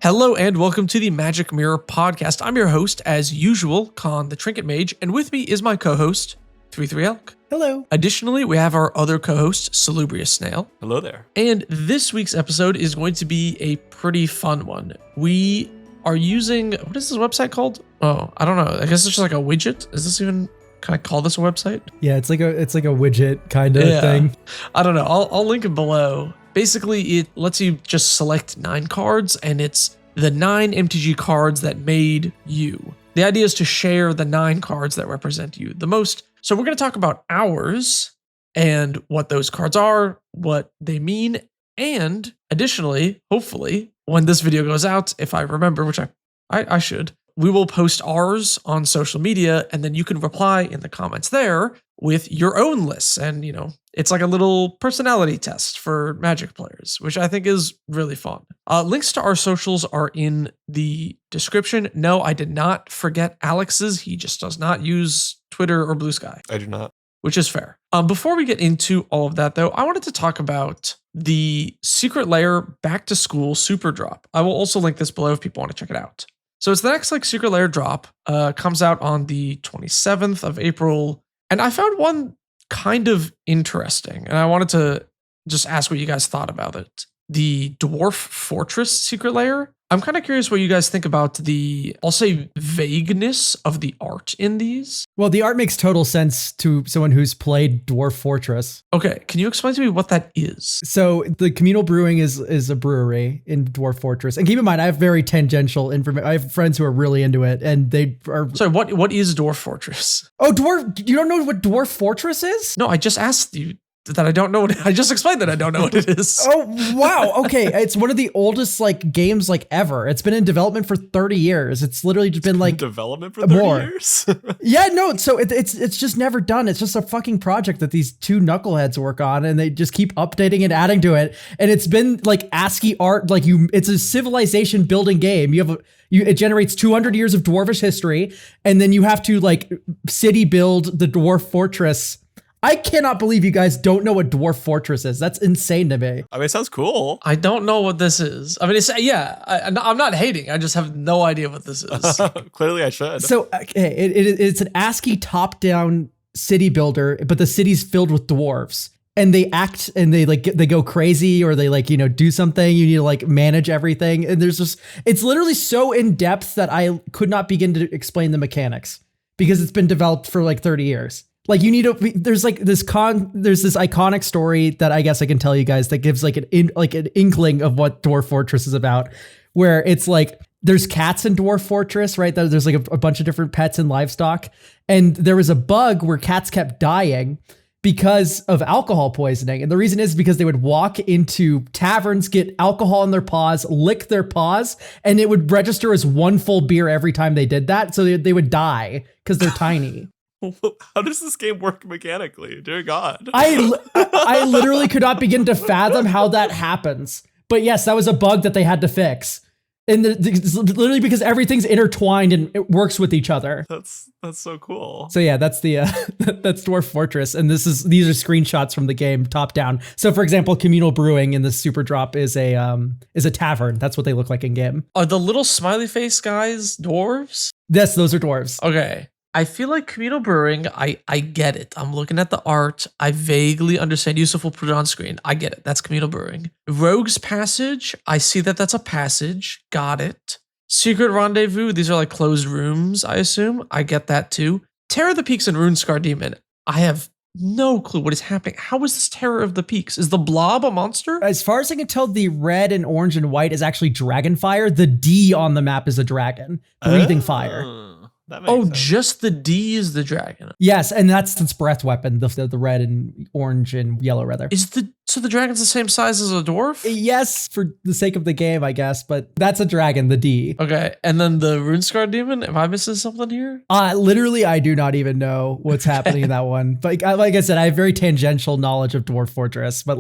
Hello and welcome to the Magic Mirror podcast. I'm your host, as usual, Khan the Trinket Mage, and with me is my co-host, 33 Elk. Hello. Additionally, we have our other co-host, Salubrious Snail. Hello there. And this week's episode is going to be a pretty fun one. We are using, what is this website called? Oh, I don't know. I guess it's just like a widget. Is this even, can I call this a website? Yeah, it's like a widget kind of thing. I don't know. I'll link it below. Basically, it lets you just select 9 cards, and it's the 9 MTG cards that made you. The idea is to share the 9 cards that represent you the most. So we're going to talk about ours and what those cards are, what they mean, and additionally, hopefully, when this video goes out, if I remember, which I should, we will post ours on social media, and then you can reply in the comments there with your own lists. And, you know, it's like a little personality test for Magic players, which I think is really fun. Links to our socials are in the description. No, I did not forget Alex's. He just does not use Twitter or Blue Sky. I do not. Which is fair. Before we get into all of that, though, I wanted to talk about the Secret Lair Back to School Super Drop. I will also link this below if people want to check it out. So it's the next Secret Lair drop, comes out on the 27th of April. And I found one kind of interesting, and I wanted to just ask what you guys thought about it. The Dwarf Fortress Secret Lair. I'm kind of curious what you guys think about the, I'll say, vagueness of the art in these. Well, the art makes total sense to someone who's played Dwarf Fortress. Okay, can you explain to me what that is? So the communal brewing is a brewery in Dwarf Fortress. And keep in mind, I have very tangential information. I have friends who are really into it, and they are... Sorry, what is Dwarf Fortress? Oh, you don't know what Dwarf Fortress is? No, I just asked you that I don't know what I just explained that I don't know what it is. Oh, wow. Okay. It's one of the oldest games ever. It's been in development for 30 years. It's literally just been development for 30 years. Yeah, no. So it's just never done. It's just a fucking project that these two knuckleheads work on, and they just keep updating and adding to it. And it's been ASCII art. It's a civilization building game. It generates 200 years of dwarvish history, and then you have to city build the Dwarf Fortress. I cannot believe you guys don't know what Dwarf Fortress is. That's insane to me. I mean, it sounds cool. I don't know what this is. I mean, I'm not hating. I just have no idea what this is. Clearly, I should. So, okay, it's an ASCII top-down city builder, but the city's filled with dwarves. And they act and they go crazy, or they do something. You need to manage everything. And it's literally so in depth that I could not begin to explain the mechanics because it's been developed for 30 years. There's this iconic story that I guess I can tell you guys that gives an inkling of what Dwarf Fortress is about, where it's there's cats in Dwarf Fortress, right? There's a bunch of different pets and livestock. And there was a bug where cats kept dying because of alcohol poisoning. And the reason is because they would walk into taverns, get alcohol in their paws, lick their paws, and it would register as one full beer every time they did that. So they would die because they're tiny. How does this game work mechanically? Dear God. I literally could not begin to fathom how that happens. But yes, that was a bug that they had to fix. And it's literally because everything's intertwined and it works with each other. That's so cool. So yeah, that's that's Dwarf Fortress, and these are screenshots from the game, top down. So for example, communal brewing in the Super Drop is a tavern. That's what they look like in game. Are the little smiley face guys dwarves? Yes, those are dwarves. Okay. I feel like communal brewing, I get it. I'm looking at the art. I vaguely understand. Yusuf will put it on screen. I get it. That's communal brewing. Rogue's Passage, I see that's a passage. Got it. Secret Rendezvous, these are closed rooms, I assume. I get that too. Terror of the Peaks and Runescar Demon, I have no clue what is happening. How is this Terror of the Peaks? Is the blob a monster? As far as I can tell, the red and orange and white is actually Dragonfire. The D on the map is a dragon breathing fire. Oh, just the D is the dragon. Yes, and that's its breath weapon, the red and orange and yellow, rather. So the dragon's the same size as a dwarf? Yes, for the sake of the game, I guess, but that's a dragon, the D. Okay, and then the Runescar Demon, am I missing something here? Literally, I do not even know what's happening in that one. But like I said, I have very tangential knowledge of Dwarf Fortress, but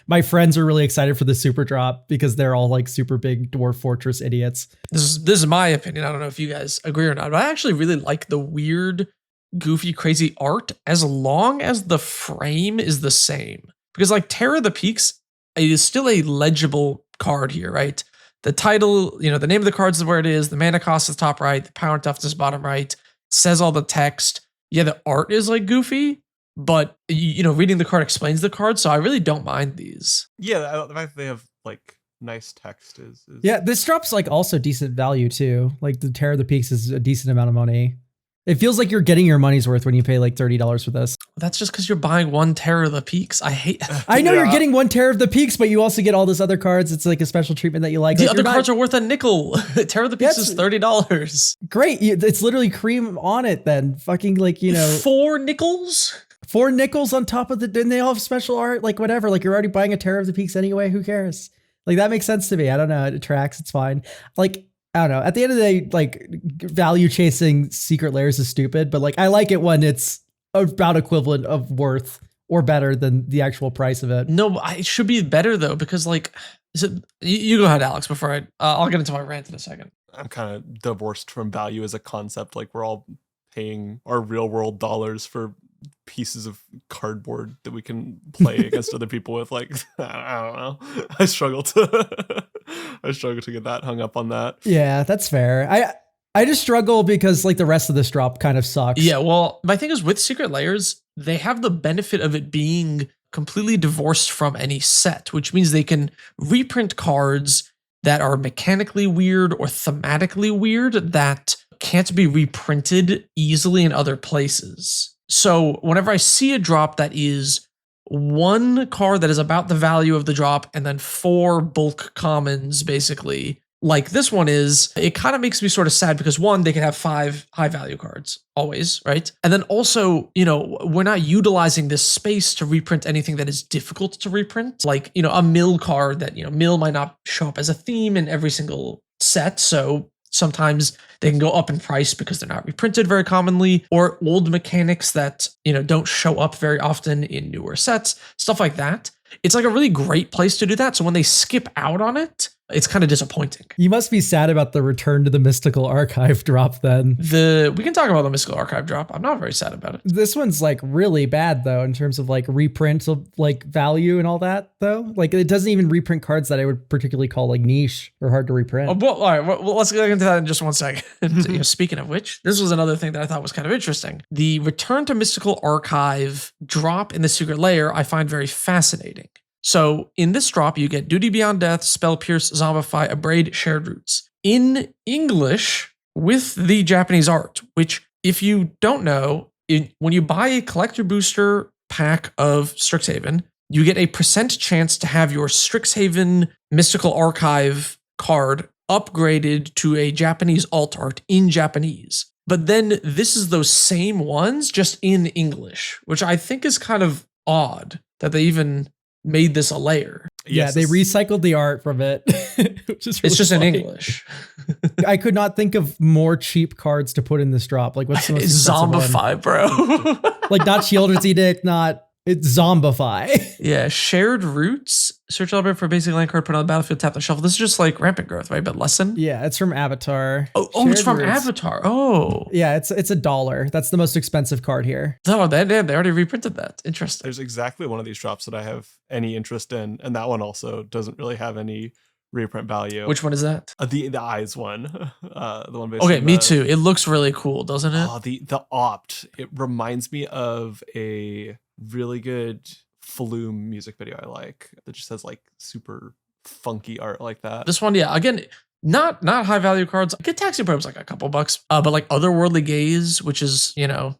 my friends are really excited for the Super Drop because they're all super big Dwarf Fortress idiots. This is my opinion. I don't know if you guys agree or not, but I actually really like the weird, goofy, crazy art as long as the frame is the same. Because Terror of the Peaks, it is still a legible card here, right? The title, the name of the cards is where it is. The mana cost is top right. The power and toughness is bottom right. It says all the text. Yeah, the art is like goofy, but reading the card explains the card. So I really don't mind these. Yeah, the fact that they have like nice text is Yeah, this drop's like also decent value too. Like the Terror of the Peaks is a decent amount of money. It feels like you're getting your money's worth when you pay like $30 for this. That's just because you're buying one Terror of the Peaks. I know you're getting one Terror of the Peaks, but you also get all this other cards. It's like a special treatment that you like. The other cards are worth a nickel. Terror of the Peaks is $30. Great. It's literally cream on it then. Fucking like, 4 nickels? 4 nickels on top of and they all have special art, like whatever. Like you're already buying a Terror of the Peaks anyway. Who cares? Like that makes sense to me. I don't know. It tracks. It's fine. Like, I don't know. At the end of the day, like value chasing secret lairs is stupid, but like I like it when it's about equivalent of worth or better than the actual price of it. No, it should be better though, because like, is it? You go ahead, Alex. Before I'll get into my rant in a second. I'm kind of divorced from value as a concept. Like we're all paying our real world dollars for pieces of cardboard that we can play against other people with. Like I don't know. I struggle to get that hung up on that. Yeah, that's fair. I just struggle because like the rest of this drop kind of sucks. Yeah, well, my thing is with secret lairs, they have the benefit of it being completely divorced from any set, which means they can reprint cards that are mechanically weird or thematically weird that can't be reprinted easily in other places. So whenever I see a drop that is one card that is about the value of the drop and then 4 bulk commons, basically, like this one is, it kind of makes me sort of sad because one, they can have 5 high value cards always, right? And then also, we're not utilizing this space to reprint anything that is difficult to reprint. Like, a mill card that, mill might not show up as a theme in every single set. So sometimes they can go up in price because they're not reprinted very commonly, or old mechanics that, don't show up very often in newer sets, stuff like that. It's like a really great place to do that. So when they skip out on it, it's kind of disappointing. You must be sad about the return to the Mystical Archive drop then. We can talk about the Mystical Archive drop. I'm not very sad about it. This one's like really bad though, in terms of like reprint of like value and all that though. Like it doesn't even reprint cards that I would particularly call like niche or hard to reprint. Oh, well, all right, well, let's get into that in just one second. Speaking of which, this was another thing that I thought was kind of interesting. The return to Mystical Archive drop in the Secret Lair I find very fascinating. So in this drop, you get Duty Beyond Death, Spell Pierce, Zombify, Abrade, Shared Roots. In English with the Japanese art, which if you don't know, when you buy a collector booster pack of Strixhaven, you get a % chance to have your Strixhaven Mystical Archive card upgraded to a Japanese alt art in Japanese. But then this is those same ones just in English, which I think is kind of odd that they even made this a layer. Yeah, they recycled the art from it. Which is really it's just funny. in English. I could not think of more cheap cards to put in this drop. Like what's the most It's expensive one? Zombify, bro. Like not Sheoldred's Edict, it's Zombify. Yeah, Shared Roots. Search element for a basic land card, put on the battlefield, tap the shuffle. This is just like Rampant Growth, right? But lesson? Yeah, it's from Avatar. Oh, Shared it's from Roots. Avatar. Oh. Yeah, it's $1. That's the most expensive card here. No, they already reprinted that. Interesting. There's exactly one of these drops that I have any interest in, and that one also doesn't really have any reprint value. Which one is that? The eyes one. The one based Okay, on me too. It looks really cool, doesn't it? Oh, the opt. It reminds me of a really good Flume music video I like that just has like super funky art like that. This one, yeah, again, not high value cards. Get Taxi Probe's like a couple bucks, but like Otherworldly Gaze, which is,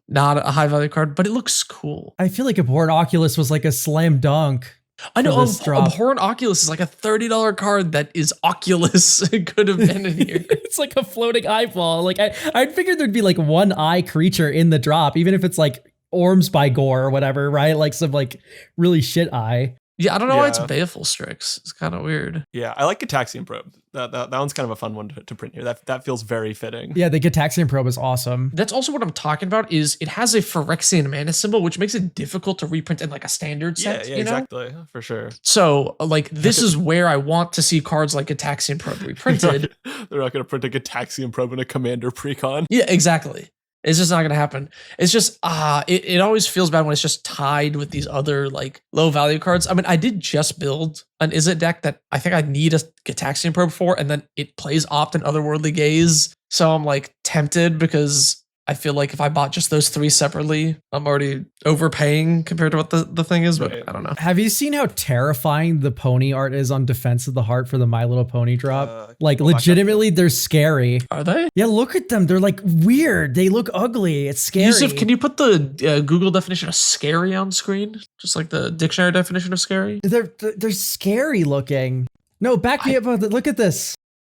not a high value card, but it looks cool. I feel like Abhorrent Oculus was like a slam dunk. I know Abhorrent Oculus is like a $30 card that is Oculus. It could have been in here. It's like a floating eyeball. Like I'd figured there'd be like one eye creature in the drop, even if it's like Orms by Gore or whatever, right? Like some like really shit eye. Yeah, I don't know why it's Baleful Strix. It's kind of weird. Yeah, I like Gataxian Probe. That one's kind of a fun one to print here. That feels very fitting. Yeah, the Gataxian Probe is awesome. That's also what I'm talking about. Is it has a Phyrexian mana symbol, which makes it difficult to reprint in like a standard set. Yeah, exactly, for sure. So like this is where I want to see cards like Gataxian Probe reprinted. They're not going to print a Gataxian Probe in a Commander precon. Yeah, exactly. It's just not gonna happen. It's just it always feels bad when it's just tied with these other like low value cards. I mean, I did just build an Izzet deck that I think I need a Gitaxian Probe for, and then it plays Opt and Otherworldly Gaze. So I'm like tempted because I feel like if I bought just those 3 separately, I'm already overpaying compared to what the thing is, but I don't know. Have you seen how terrifying the pony art is on Defense of the Heart for the My Little Pony drop? Like legitimately, they're scary. Are they? Yeah, look at them. They're like weird. They look ugly. It's scary. Yusuf, can you put the Google definition of scary on screen? Just like the dictionary definition of scary? They're scary looking. No, back me up. Look at this.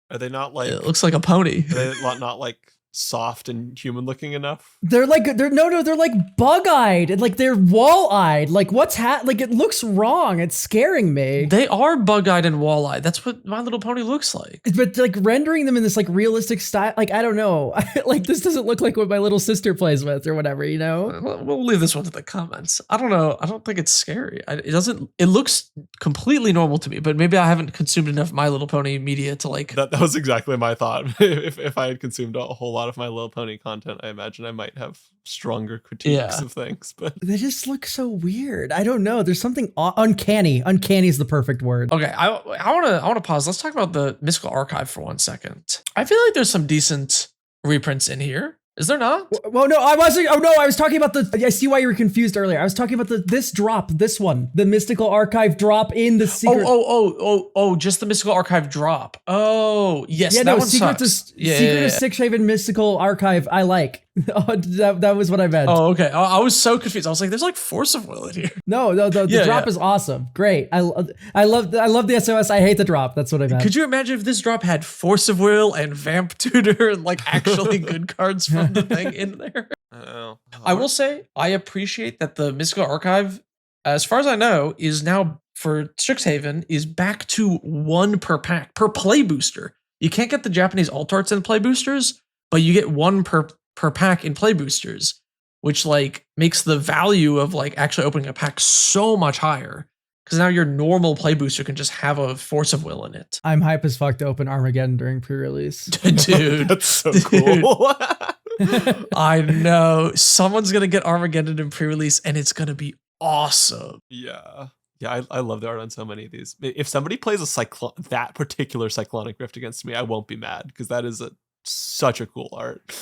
Are they not like? It looks like a pony. Are they not like soft and human looking enough? They're like they're like bug-eyed and like they're wall-eyed. Like what's like it looks wrong. It's scaring me. They are bug-eyed and wall-eyed. That's what My Little Pony looks like. But like rendering them in this like realistic style, like I don't know. Like this doesn't look like what my little sister plays with or whatever, you know? We'll leave this one to the comments. I don't know. I don't think it's scary. It looks completely normal to me, but maybe I haven't consumed enough My Little Pony media to like. That was exactly my thought. If I had consumed a whole lot of My Little Pony content, I imagine I might have stronger critiques of things, but they just look so weird. I don't know. There's something uncanny. Uncanny is the perfect word. Okay, I want to pause. Let's talk about the Mystical Archive for 1 second. I feel like there's some decent reprints in here. Is there not? Well, no, I wasn't. Oh no, I was talking about I see why you were confused earlier. I was talking about this drop, this one, the Mystical Archive drop in the secret. Oh, just the Mystical Archive drop. Oh, yes, yeah, that no, one Secret sucks. To Sixhaven Mystical Archive. I like. that was what I meant. Oh, okay. I was so confused. I was like, "There's like Force of Will in here." No, the drop is awesome. Great. I love the SOS. I hate the drop. That's what I meant. Could you imagine if this drop had Force of Will and Vamp Tutor and like actually good cards from the thing in there? I will say I appreciate that the Mystical Archive, as far as I know, is now for Strixhaven is back to 1 per pack per play booster. You can't get the Japanese alt arts in play boosters, but you get 1 per pack in play boosters, which like makes the value of like actually opening a pack so much higher. Because now your normal play booster can just have a Force of Will in it. I'm hype as fuck to open Armageddon during pre-release. Dude. That's so cool. I know. Someone's going to get Armageddon in pre-release and it's going to be awesome. Yeah. Yeah, I love the art on so many of these. If somebody plays that particular Cyclonic Rift against me, I won't be mad because that is such a cool art.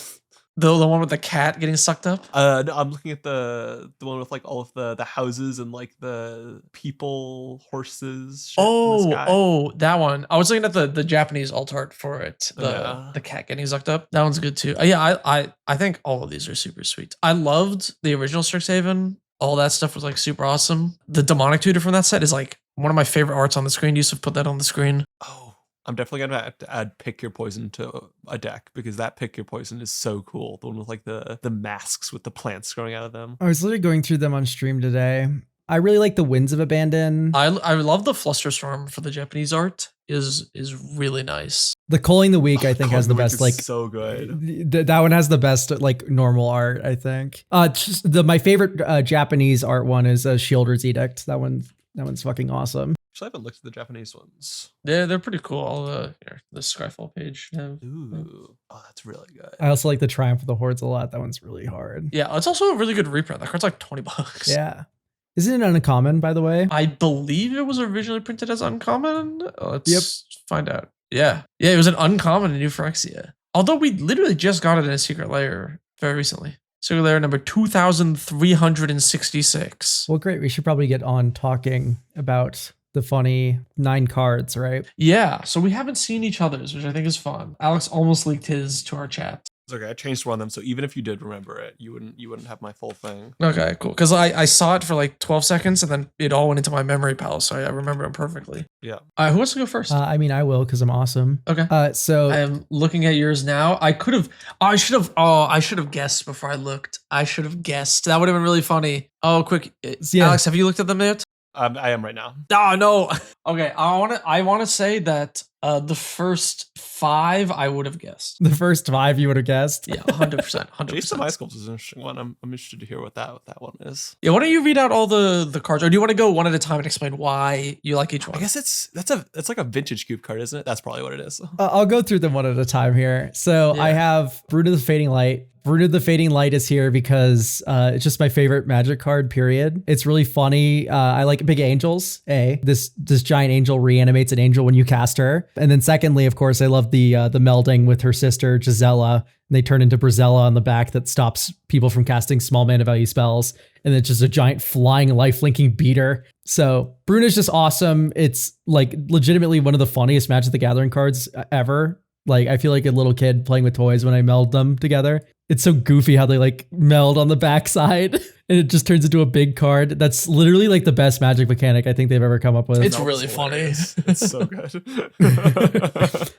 The one with the cat getting sucked up? No, I'm looking at the one with like all of the houses and like the people, horses. Oh, that one. I was looking at the Japanese alt art for it. The cat getting sucked up. That one's good too. I think all of these are super sweet. I loved the original Strixhaven. All that stuff was like super awesome. The demonic tutor from that set is like one of my favorite arts on the screen. Yusuf put that on the screen. Oh, I'm definitely gonna have to add Pick Your Poison to a deck because that Pick Your Poison is so cool. The one with like the masks with the plants growing out of them. I was literally going through them on stream today. I really like the Winds of Abandon. I love the Flusterstorm for the Japanese art is really nice. The Culling the Weak, I think, has the best like so good. That one has the best like normal art, I think. My favorite Japanese art one is Shielder's Edict. That one's fucking awesome. Actually, I haven't looked at the Japanese ones. They're pretty cool. All the Skyfall page. Ooh, oh, that's really good. I also like the Triumph of the Hordes a lot. That one's really hard. Yeah, it's also a really good reprint. That card's like $20. Yeah. Isn't it uncommon, by the way? I believe it was originally printed as uncommon. Let's find out. Yeah, it was an uncommon in New Phyrexia. Although we literally just got it in a secret layer very recently. Secret layer number 2366. Well, great. We should probably get on talking about the funny 9 cards, right? Yeah, so we haven't seen each other's, which I think is fun. Alex almost leaked his to our chat. It's okay. I changed one of them, so even if you did remember it, you wouldn't have my full thing. Okay, cool. Because I saw it for like 12 seconds, and then it all went into my memory pile, so I remember it perfectly. Yeah. Who wants to go first? I mean, I will because I'm awesome. Okay. So I am looking at yours now. I should have guessed before I looked. I should have guessed. That would have been really funny. Oh, quick. Yeah. Alex, have you looked at them yet? I am right now. Oh, no. Okay. I want to say that The first 5 I would have guessed. The first 5 you would have guessed. Yeah, 100%. 100%. Jason Ice Sculpt is an interesting one. I'm interested to hear what that one is. Yeah, why don't you read out all the cards, or do you want to go one at a time and explain why you like each one? I guess it's like a vintage cube card, isn't it? That's probably what it is. I'll go through them one at a time here. So I have Brood of the Fading Light. Brood of the Fading Light is here because it's just my favorite Magic card, period. It's really funny. I like big angels. This giant angel reanimates an angel when you cast her. And then secondly, of course, I love the melding with her sister, Gisela. And they turn into Brazella on the back that stops people from casting small mana value spells. And it's just a giant flying life-linking beater. So Brune is just awesome. It's like legitimately one of the funniest Magic the Gathering cards ever. Like, I feel like a little kid playing with toys when I meld them together. It's so goofy how they like meld on the backside and it just turns into a big card. That's literally like the best Magic mechanic I think they've ever come up with. It's really funny. It's so good.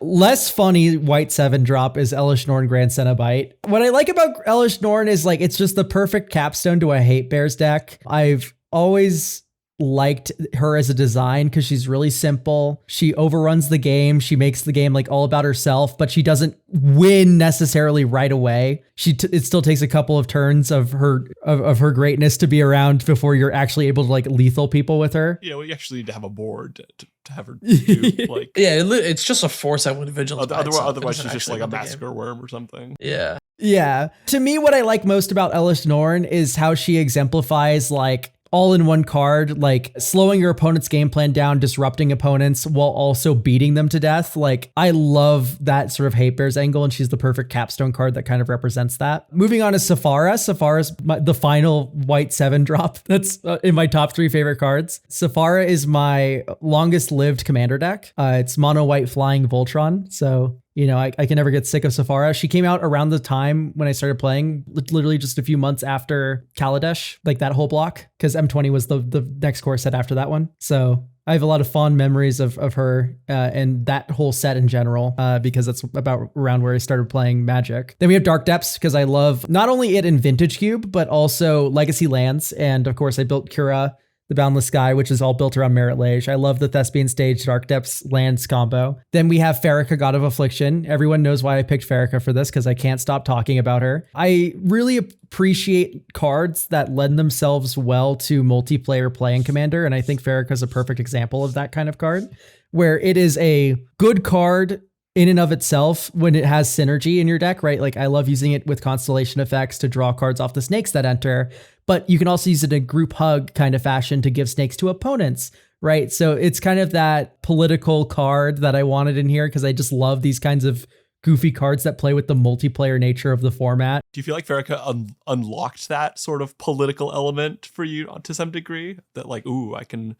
Less funny white 7-drop is Elish Norn Grand Cenobite. What I like about Elish Norn is like it's just the perfect capstone to a Hate Bears deck. I've always liked her as a design because she's really simple. She overruns the game. She makes the game like all about herself, but she doesn't win necessarily right away. It still takes a couple of turns of her greatness to be around before you're actually able to like lethal people with her. Yeah, well, you actually need to have a board to have her do like. Yeah, it's just a force that would vigilance. Otherwise, she's just like a massacre worm or something. Yeah. Yeah. To me, what I like most about Elish Norn is how she exemplifies like all in one card, like slowing your opponent's game plan down, disrupting opponents while also beating them to death. Like, I love that sort of Hate Bears angle, and she's the perfect capstone card that kind of represents that. Moving on to Saphara. Saphara's the final white 7-drop. That's in my top 3 favorite cards. Saphara is my longest lived commander deck. It's mono white flying Voltron. So, you know, I can never get sick of Saphara. She came out around the time when I started playing, literally just a few months after Kaladesh, like that whole block, because M20 was the next core set after that one. So I have a lot of fond memories of her and that whole set in general, because that's about around where I started playing Magic. Then we have Dark Depths, because I love not only it in Vintage Cube, but also Legacy Lands. And of course, I built Kura, the Boundless Sky, which is all built around Merit Lage. I love the Thespian Stage, Dark Depths, Lands combo. Then we have Farrakha, God of Affliction. Everyone knows why I picked Farrakha for this, because I can't stop talking about her. I really appreciate cards that lend themselves well to multiplayer playing Commander, and I think Farrakha is a perfect example of that kind of card, where it is a good card in and of itself when it has synergy in your deck, right? Like, I love using it with Constellation effects to draw cards off the snakes that enter, but you can also use it in a group hug kind of fashion to give snakes to opponents, right? So it's kind of that political card that I wanted in here because I just love these kinds of goofy cards that play with the multiplayer nature of the format. Do you feel like Farrakha unlocked that sort of political element for you to some degree? That like, ooh, I can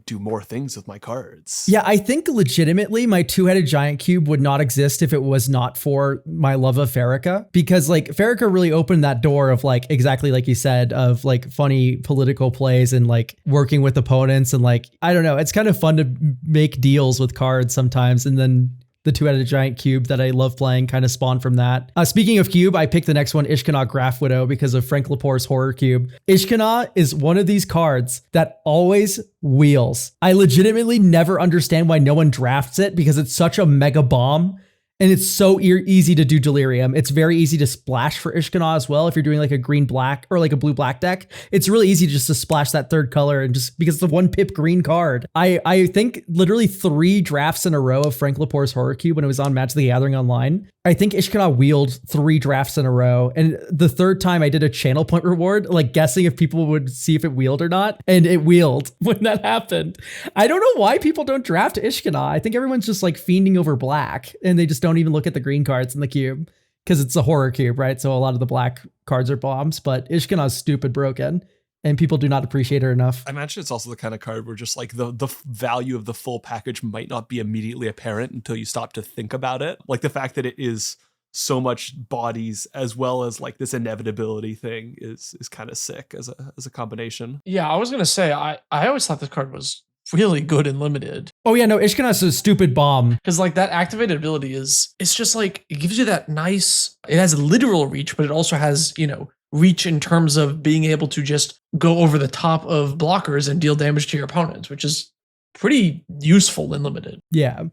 do more things with my cards. Yeah, I think legitimately my 2-headed giant cube would not exist if it was not for my love of Farrakha, because like Farrakha really opened that door of like, exactly like you said, of like funny political plays and like working with opponents. And like, I don't know, it's kind of fun to make deals with cards sometimes. And then the 2-headed giant cube that I love playing kind of spawned from that. Speaking of cube, I picked the next one, Ishkanah Graph Widow, because of Frank Lepore's horror cube. Ishkanah is one of these cards that always wheels. I legitimately never understand why no one drafts it, because it's such a mega bomb. And it's so easy to do Delirium. It's very easy to splash for Ishkanah as well. If you're doing like a green-black or like a blue-black deck, it's really easy just to splash that third color, and just because it's a 1-pip green card. I think literally 3 drafts in a row of Frank Lepore's Horror Cube when it was on Magic the Gathering Online. I think Ishkanah wheeled 3 drafts in a row. And the third time I did a channel point reward, like guessing if people would see if it wheeled or not. And it wheeled when that happened. I don't know why people don't draft Ishkanah. I think everyone's just like fiending over black, and they just don't even look at the green cards in the cube because it's a horror cube, right? So a lot of the black cards are bombs, but Ishkanah is stupid broken, and people do not appreciate her enough. I imagine it's also the kind of card where just like the value of the full package might not be immediately apparent until you stop to think about it. Like the fact that it is so much bodies as well as like this inevitability thing is kind of sick as a combination. Yeah, I was gonna say I always thought this card was really good and limited. Oh yeah, no, Ishkanah is a stupid bomb. Because like that activated ability it's just like, it gives you that nice, it has literal reach, but it also has, you know, reach in terms of being able to just go over the top of blockers and deal damage to your opponents, which is pretty useful and limited. Yeah.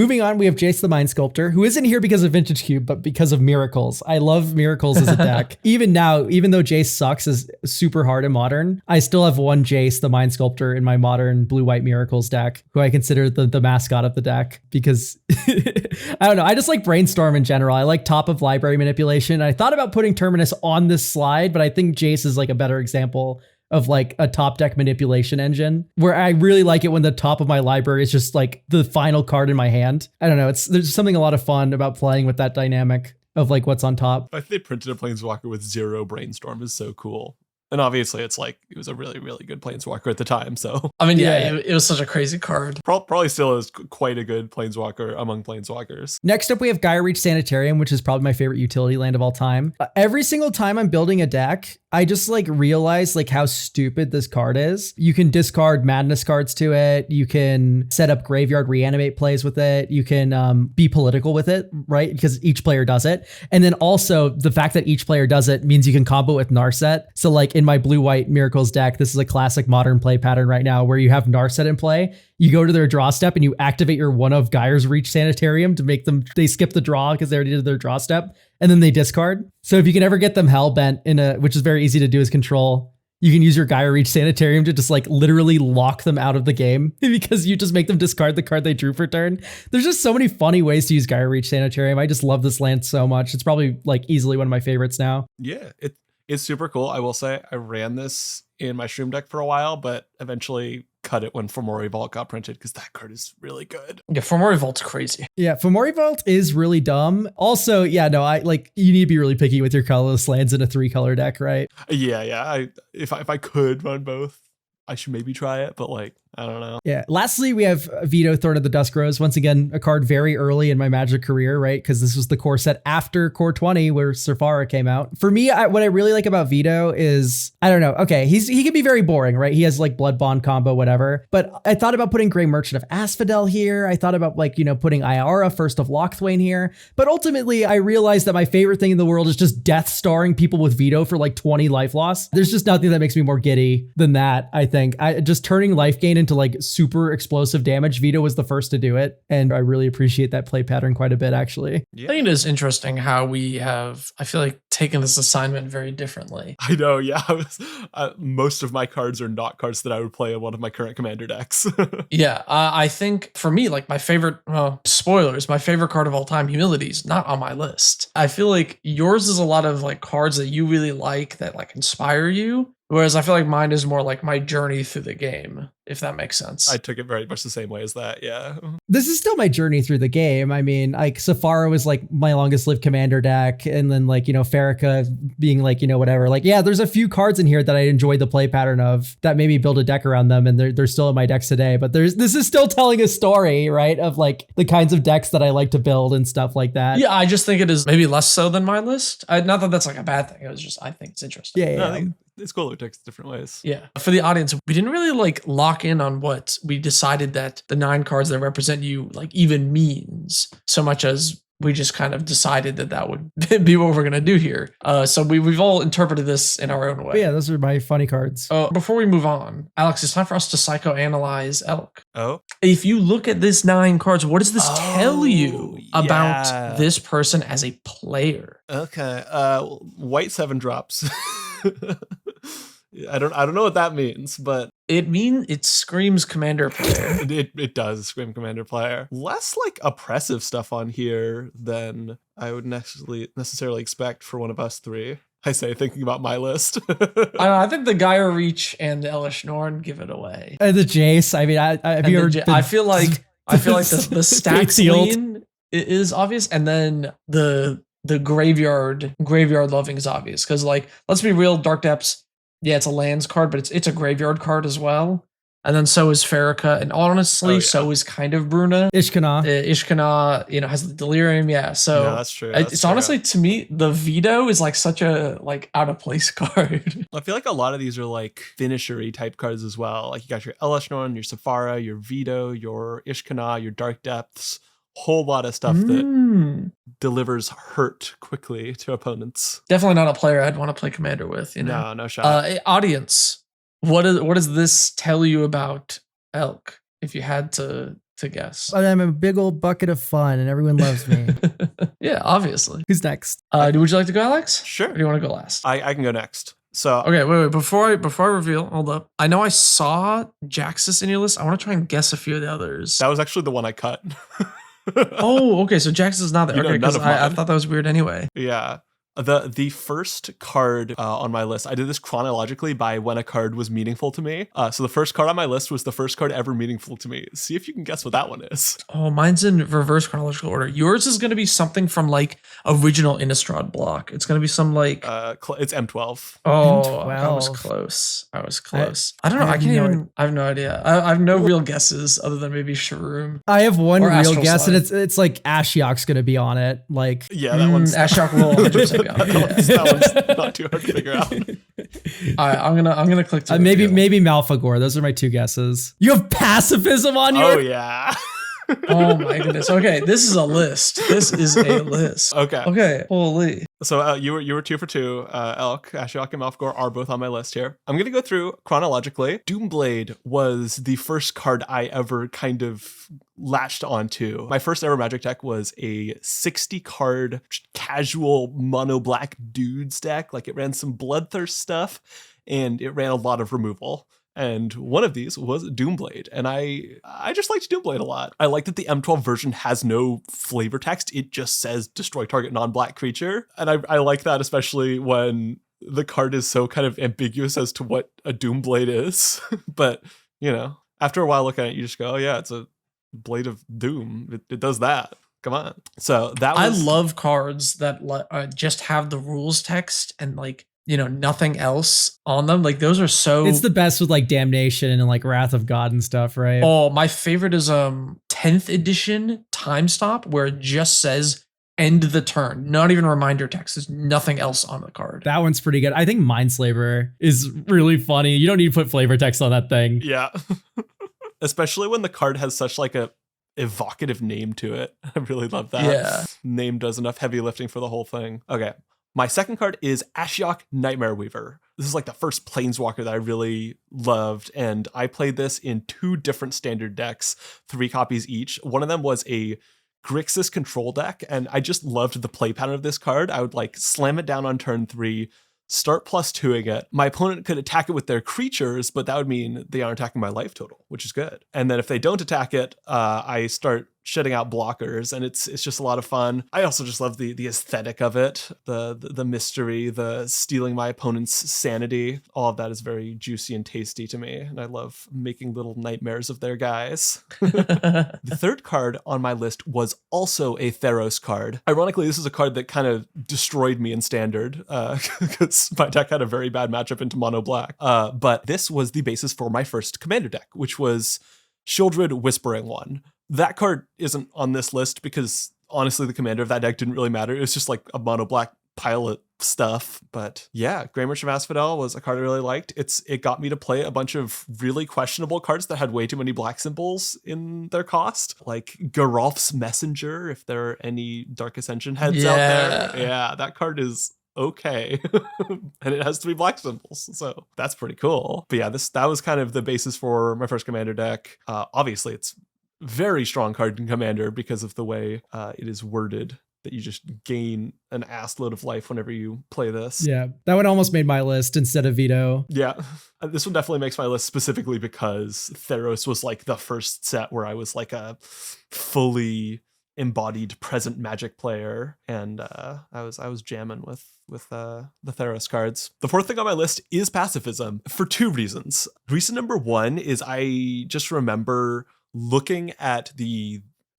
Moving on, we have Jace the Mind Sculptor, who isn't here because of Vintage Cube, but because of Miracles. I love Miracles as a deck. Even now, even though Jace sucks is super hard in Modern, I still have one Jace the Mind Sculptor in my Modern Blue-White Miracles deck, who I consider the mascot of the deck because, I don't know, I just like Brainstorm in general. I like top of library manipulation. I thought about putting Terminus on this slide, but I think Jace is like a better example of like a top deck manipulation engine where I really like it when the top of my library is just like the final card in my hand. I don't know. There's something a lot of fun about playing with that dynamic of like what's on top. I think they printed a Planeswalker with 0 Brainstorm is so cool. And obviously it's like, it was a really, really good Planeswalker at the time. So, I mean, yeah, it was such a crazy card. Probably still is quite a good Planeswalker among Planeswalkers. Next up, we have Gaia Reach Sanitarium, which is probably my favorite utility land of all time. Every single time I'm building a deck, I just like realize like how stupid this card is. You can discard madness cards to it. You can set up graveyard reanimate plays with it. You can be political with it, right? Because each player does it. And then also the fact that each player does it means you can combo with Narset. So like in my Blue-White Miracles deck, this is a classic Modern play pattern right now where you have Narset in play. You go to their draw step and you activate your one of Gaia's Reach Sanitarium to make them, they skip the draw because they already did their draw step, and then they discard. So if you can ever get them hellbent which is very easy to do as control, you can use your Gaia Reach Sanitarium to just like literally lock them out of the game because you just make them discard the card they drew for turn. There's just so many funny ways to use Gaia Reach Sanitarium. I just love this land so much. It's probably like easily one of my favorites now. Yeah, it's super cool. I will say I ran this in my Shroom deck for a while, but eventually cut it when Fomori Vault got printed because that card is really good. Yeah, Fomori Vault's crazy. Yeah, Fomori Vault is really dumb. Also, yeah, no, I like you need to be really picky with your colorless lands in a 3-color deck, right? Yeah. If I could run both, I should maybe try it, but like, I don't know. Yeah. Lastly, we have Veto, Thorn of the Dusk Rose. Once again, a card very early in my Magic career, right? Because this was the core set after Core 20 where Safara came out. For me, what I really like about Veto is, I don't know. Okay, he can be very boring, right? He has like Blood Bond combo, whatever. But I thought about putting Grey Merchant of Asphodel here. I thought about like, putting Iara, First of Lochthwain here. But ultimately, I realized that my favorite thing in the world is just death starring people with Veto for like 20 life loss. There's just nothing that makes me more giddy than that, I think. Just turning life gain into like super explosive damage. Veto was the first to do it, and I really appreciate that play pattern quite a bit, actually. Yeah. I think it is interesting how we have, I feel like, taken this assignment very differently. I know, yeah. Most of my cards are not cards that I would play in one of my current commander decks. Yeah, I think for me, like my favorite, spoilers, my favorite card of all time, Humility, is not on my list. I feel like yours is a lot of like cards that you really like that like inspire you. Whereas I feel like mine is more like my journey through the game, if that makes sense. I took it very much the same way as that, yeah. This is still my journey through the game. I mean, like Safara was like my longest lived commander deck. And then like, Farrakha being like, whatever. Like, yeah, there's a few cards in here that I enjoyed the play pattern of that made me build a deck around them. And they're still in my decks today. But this is still telling a story, right? Of like the kinds of decks that I like to build and stuff like that. Yeah, I just think it is maybe less so than my list. Not that that's like a bad thing. It was just, I think it's interesting. Yeah. No, I think it's cool. It takes different ways. Yeah. For the audience, we didn't really like lock in on what we decided that the 9 cards that represent you like even means, so much as we just kind of decided that would be what we're going to do here. So we've all interpreted this in our own way. But yeah, those are my funny cards. Before we move on, Alex, it's time for us to psychoanalyze Elk. Oh? If you look at this 9 cards, what does this tell you about this person as a player? Okay. White 7 drops. I don't know what that means, but it screams commander player. It does scream commander player. Less like oppressive stuff on here than I would necessarily expect for one of us 3. I say, thinking about my list. I think the Gaia Reach and the Elish Norn give it away. And the Jace. I mean, I feel like the stack clean is obvious, and then the graveyard loving is obvious because like let's be real, Dark Depths. Yeah, it's a lands card, but it's a graveyard card as well. And then so is Farrakha, and honestly, so is kind of Bruna. Ishkana. Ishkana, has the Delirium, yeah. So no, that's true. It's honestly, to me, the Veto is like such a like out of place card. I feel like a lot of these are like finishery type cards as well. Like you got your Elishnorn, your Safara, your Veto, your Ishkana, your Dark Depths. Whole lot of stuff that delivers hurt quickly to opponents. Definitely not a player I'd want to play commander with. No shot. Audience, what does this tell you about Elk? If you had to to guess? But I'm a big old bucket of fun and everyone loves me. Yeah, obviously. Who's next? Would you like to go, Alex? Sure. Or do you want to go last? I can go next. So Okay, wait. Before I reveal, hold up. I know I saw Jaxus in your list. I want to try and guess a few of the others. that was actually the one I cut. Oh, okay. So Jaxus is not there. You know Okay, because none of I mine. thought that was weird anyway. Yeah. The first card on my list, I did this chronologically by when a card was meaningful to me. So the first card on my list was the first card ever meaningful to me. See if you can guess what that one is. Oh, mine's in reverse chronological order. Yours is going to be something from like original Innistrad block. It's going to be some like. It's M12. Oh, I was M12. close. I don't know. I I have can't no even. I have no idea. I have no real guesses other than maybe Shroom. I have one Or real Astral guess, and Slide. it's like Ashiok's gonna be on it. Like, Yeah, that one's Ashok will 100% be on it. Yeah. that one's not too hard to figure out. All right, I'm gonna click to maybe reveal. maybe Malphagor. Those are my two guesses. You have pacifism on your. Oh yeah. Oh my goodness. Okay, this is a list. This is a list. Okay. Okay. Holy. So you were 2 for 2. Elk, Ashiok, and Malphagor are both on my list here. I'm gonna go through chronologically. Doomblade was the first card I ever kind of latched onto. My first ever Magic deck was a 60 card casual mono black dudes deck. Like it ran some Bloodthirst stuff, and it ran a lot of removal. And one of these was Doomblade. And I just liked Doomblade a lot. I like that the M12 version has no flavor text. It just says destroy target non-black creature. And I like that, especially when the card is so kind of ambiguous as to what a Doomblade is. But, you know, after a while looking at it, you just go, oh yeah, it's a Blade of Doom. It does that. Come on. So that was... I love cards that just have the rules text and like, you know, nothing else on them. Like those are so. It's the best with like Damnation and like Wrath of God and stuff, right? Oh, my favorite is 10th edition Time Stop, where it just says end the turn, not even reminder text. There's nothing else on the card. That one's pretty good. I think Mindslaver is really funny. You don't need to put flavor text on that thing. Yeah. Especially when the card has such like a evocative name to it. I really love that. Yeah. Name does enough heavy lifting for the whole thing. Okay. My second card is Ashiok Nightmare Weaver. This is like the first Planeswalker that I really loved, and I played this in 2 different standard decks, 3 copies each. One of them was a Grixis control deck, and I just loved the play pattern of this card. I would like slam it down on turn 3, start +2ing it. My opponent could attack it with their creatures, but that would mean they aren't attacking my life total, which is good. And then if they don't attack it, I start shutting out blockers, and it's just a lot of fun. I also just love the aesthetic of it, the mystery, the stealing my opponent's sanity. All of that is very juicy and tasty to me, and I love making little nightmares of their guys. The third card on my list was also a Theros card. Ironically, this is a card that kind of destroyed me in Standard, because my deck had a very bad matchup into mono black. But this was the basis for my first Commander deck, which was Shieldred Whispering One. That card isn't on this list because honestly, the commander of that deck didn't really matter. It was just like a mono black pile of stuff. But yeah, Grey Merchant of Asphodel was a card I really liked. It got me to play a bunch of really questionable cards that had way too many black symbols in their cost, like Geralf's Messenger, if there are any Dark Ascension heads out there. Yeah, that card is okay. And it has to be black symbols, so that's pretty cool. But yeah, that was kind of the basis for my first commander deck. Obviously it's very strong card in Commander because of the way it is worded, that you just gain an ass load of life whenever you play this. Yeah, that one almost made my list instead of Veto. Yeah, this one definitely makes my list specifically because Theros was like the first set where I was like a fully embodied present Magic player, and I was jamming with the Theros cards. The fourth thing on my list is pacifism for 2 reasons. Reason number 1 is I just remember looking at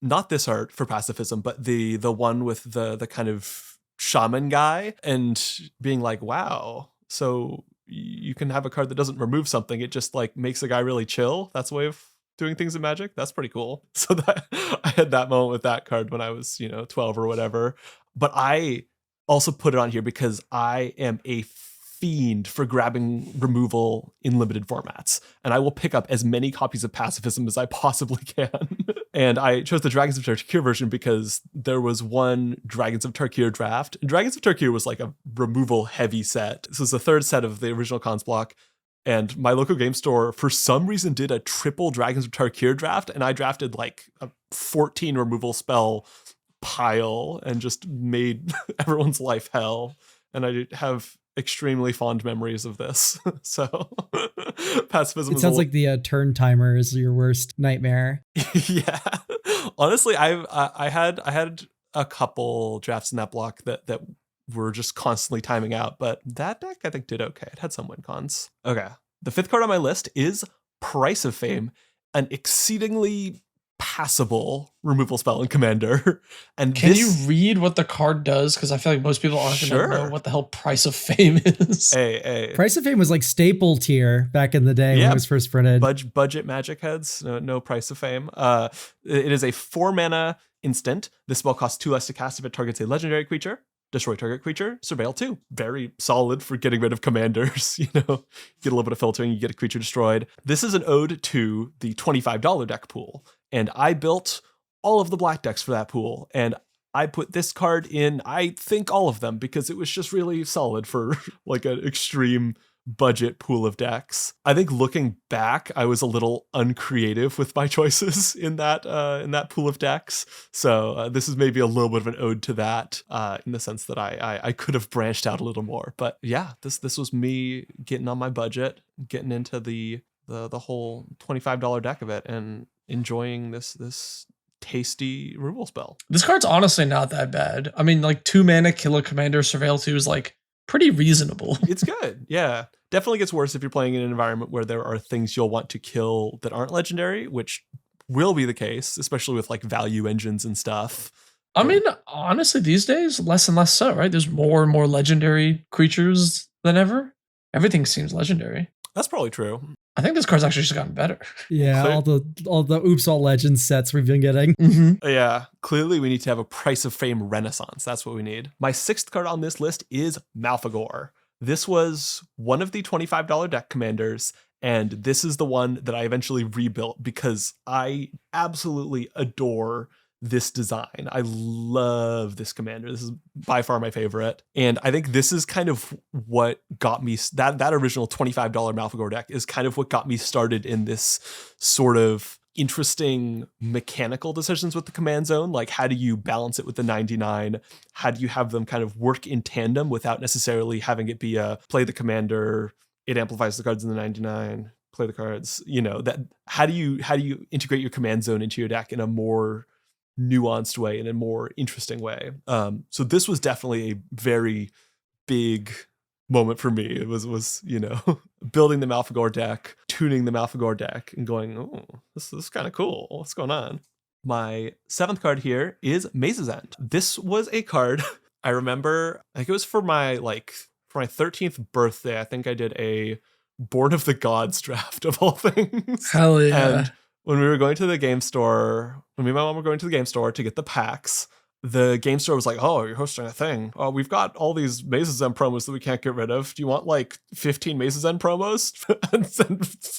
not this art for pacifism, but the one with the kind of shaman guy, and being like, wow, so you can have a card that doesn't remove something, it just like makes a guy really chill. That's a way of doing things in Magic. That's pretty cool. So that I had that moment with that card when I was 12 or whatever. But I also put it on here because I am a fiend for grabbing removal in limited formats, and I will pick up as many copies of pacifism as I possibly can. And I chose the Dragons of Tarkir version because there was one Dragons of Tarkir draft. Dragons of Tarkir was like a removal heavy set. This was the 3rd set of the original cons block. And my local game store, for some reason, did a triple Dragons of Tarkir draft, and I drafted like a 14 removal spell pile and just made everyone's life hell. And I have extremely fond memories of this. So pacifism It sounds like the turn timer is your worst nightmare. Yeah. Honestly, I had a couple drafts in that block that were just constantly timing out, but that deck I think did okay. It had some win cons. Okay. The 5th card on my list is Price of Fame, an exceedingly passable removal spell in Commander. And can you read what the card does? Because I feel like most people aren't going to know what the hell Price of Fame is. Hey. Price of Fame was like staple tier back in the day when it was first printed. Budget Magic heads, no Price of Fame. It is a 4-mana instant. This spell costs 2 less to cast if it targets a legendary creature. Destroy target creature, surveil 2. Very solid for getting rid of commanders. Get a little bit of filtering, you get a creature destroyed. This is an ode to the $25 deck pool. And I built all of the black decks for that pool. And I put this card in, I think, all of them, because it was just really solid for like an extreme budget pool of decks. I think looking back, I was a little uncreative with my choices in that pool of decks. So this is maybe a little bit of an ode to that, in the sense that I could have branched out a little more. But yeah, this was me getting on my budget, getting into the whole $25 deck of it, and enjoying this tasty removal spell. This card's honestly not that bad. I mean, like 2 mana, kill a commander, surveil 2 is like pretty reasonable. It's good. Yeah. Definitely gets worse if you're playing in an environment where there are things you'll want to kill that aren't legendary, which will be the case, especially with like value engines and stuff. I mean, honestly, these days, less and less so, right? There's more and more legendary creatures than ever. Everything seems legendary. That's probably true. I think this card's actually just gotten better. Yeah, all the Oops All Legends sets we've been getting. Mm-hmm. Yeah, clearly we need to have a Price of Fame renaissance. That's what we need. My 6th card on this list is Malfagor. This was one of the $25 deck commanders, and this is the one that I eventually rebuilt because I absolutely adore this design. I love this commander. This is by far my favorite. And I think this is kind of what got me, that original $25 Malfagor deck is kind of what got me started in this sort of interesting mechanical decisions with the command zone. Like, how do you balance it with the 99? How do you have them kind of work in tandem without necessarily having it be a play the commander, it amplifies the cards in the 99, play the cards, that how do you integrate your command zone into your deck in a more nuanced way, in a more interesting way. So this was definitely a very big moment for me. It was building the Malfagor deck, tuning the Malfagor deck, and going, oh, this is kind of cool. What's going on? My 7th card here is Maze's End. This was a card I remember, I think it was for my 13th birthday. I think I did a Born of the Gods draft of all things. Hell yeah. And when we were going to the game store, when me and my mom were going to the game store to get the packs, the game store was like, oh, you're hosting a thing. Oh, we've got all these Maze's End promos that we can't get rid of. Do you want like 15 Maze's End promos? And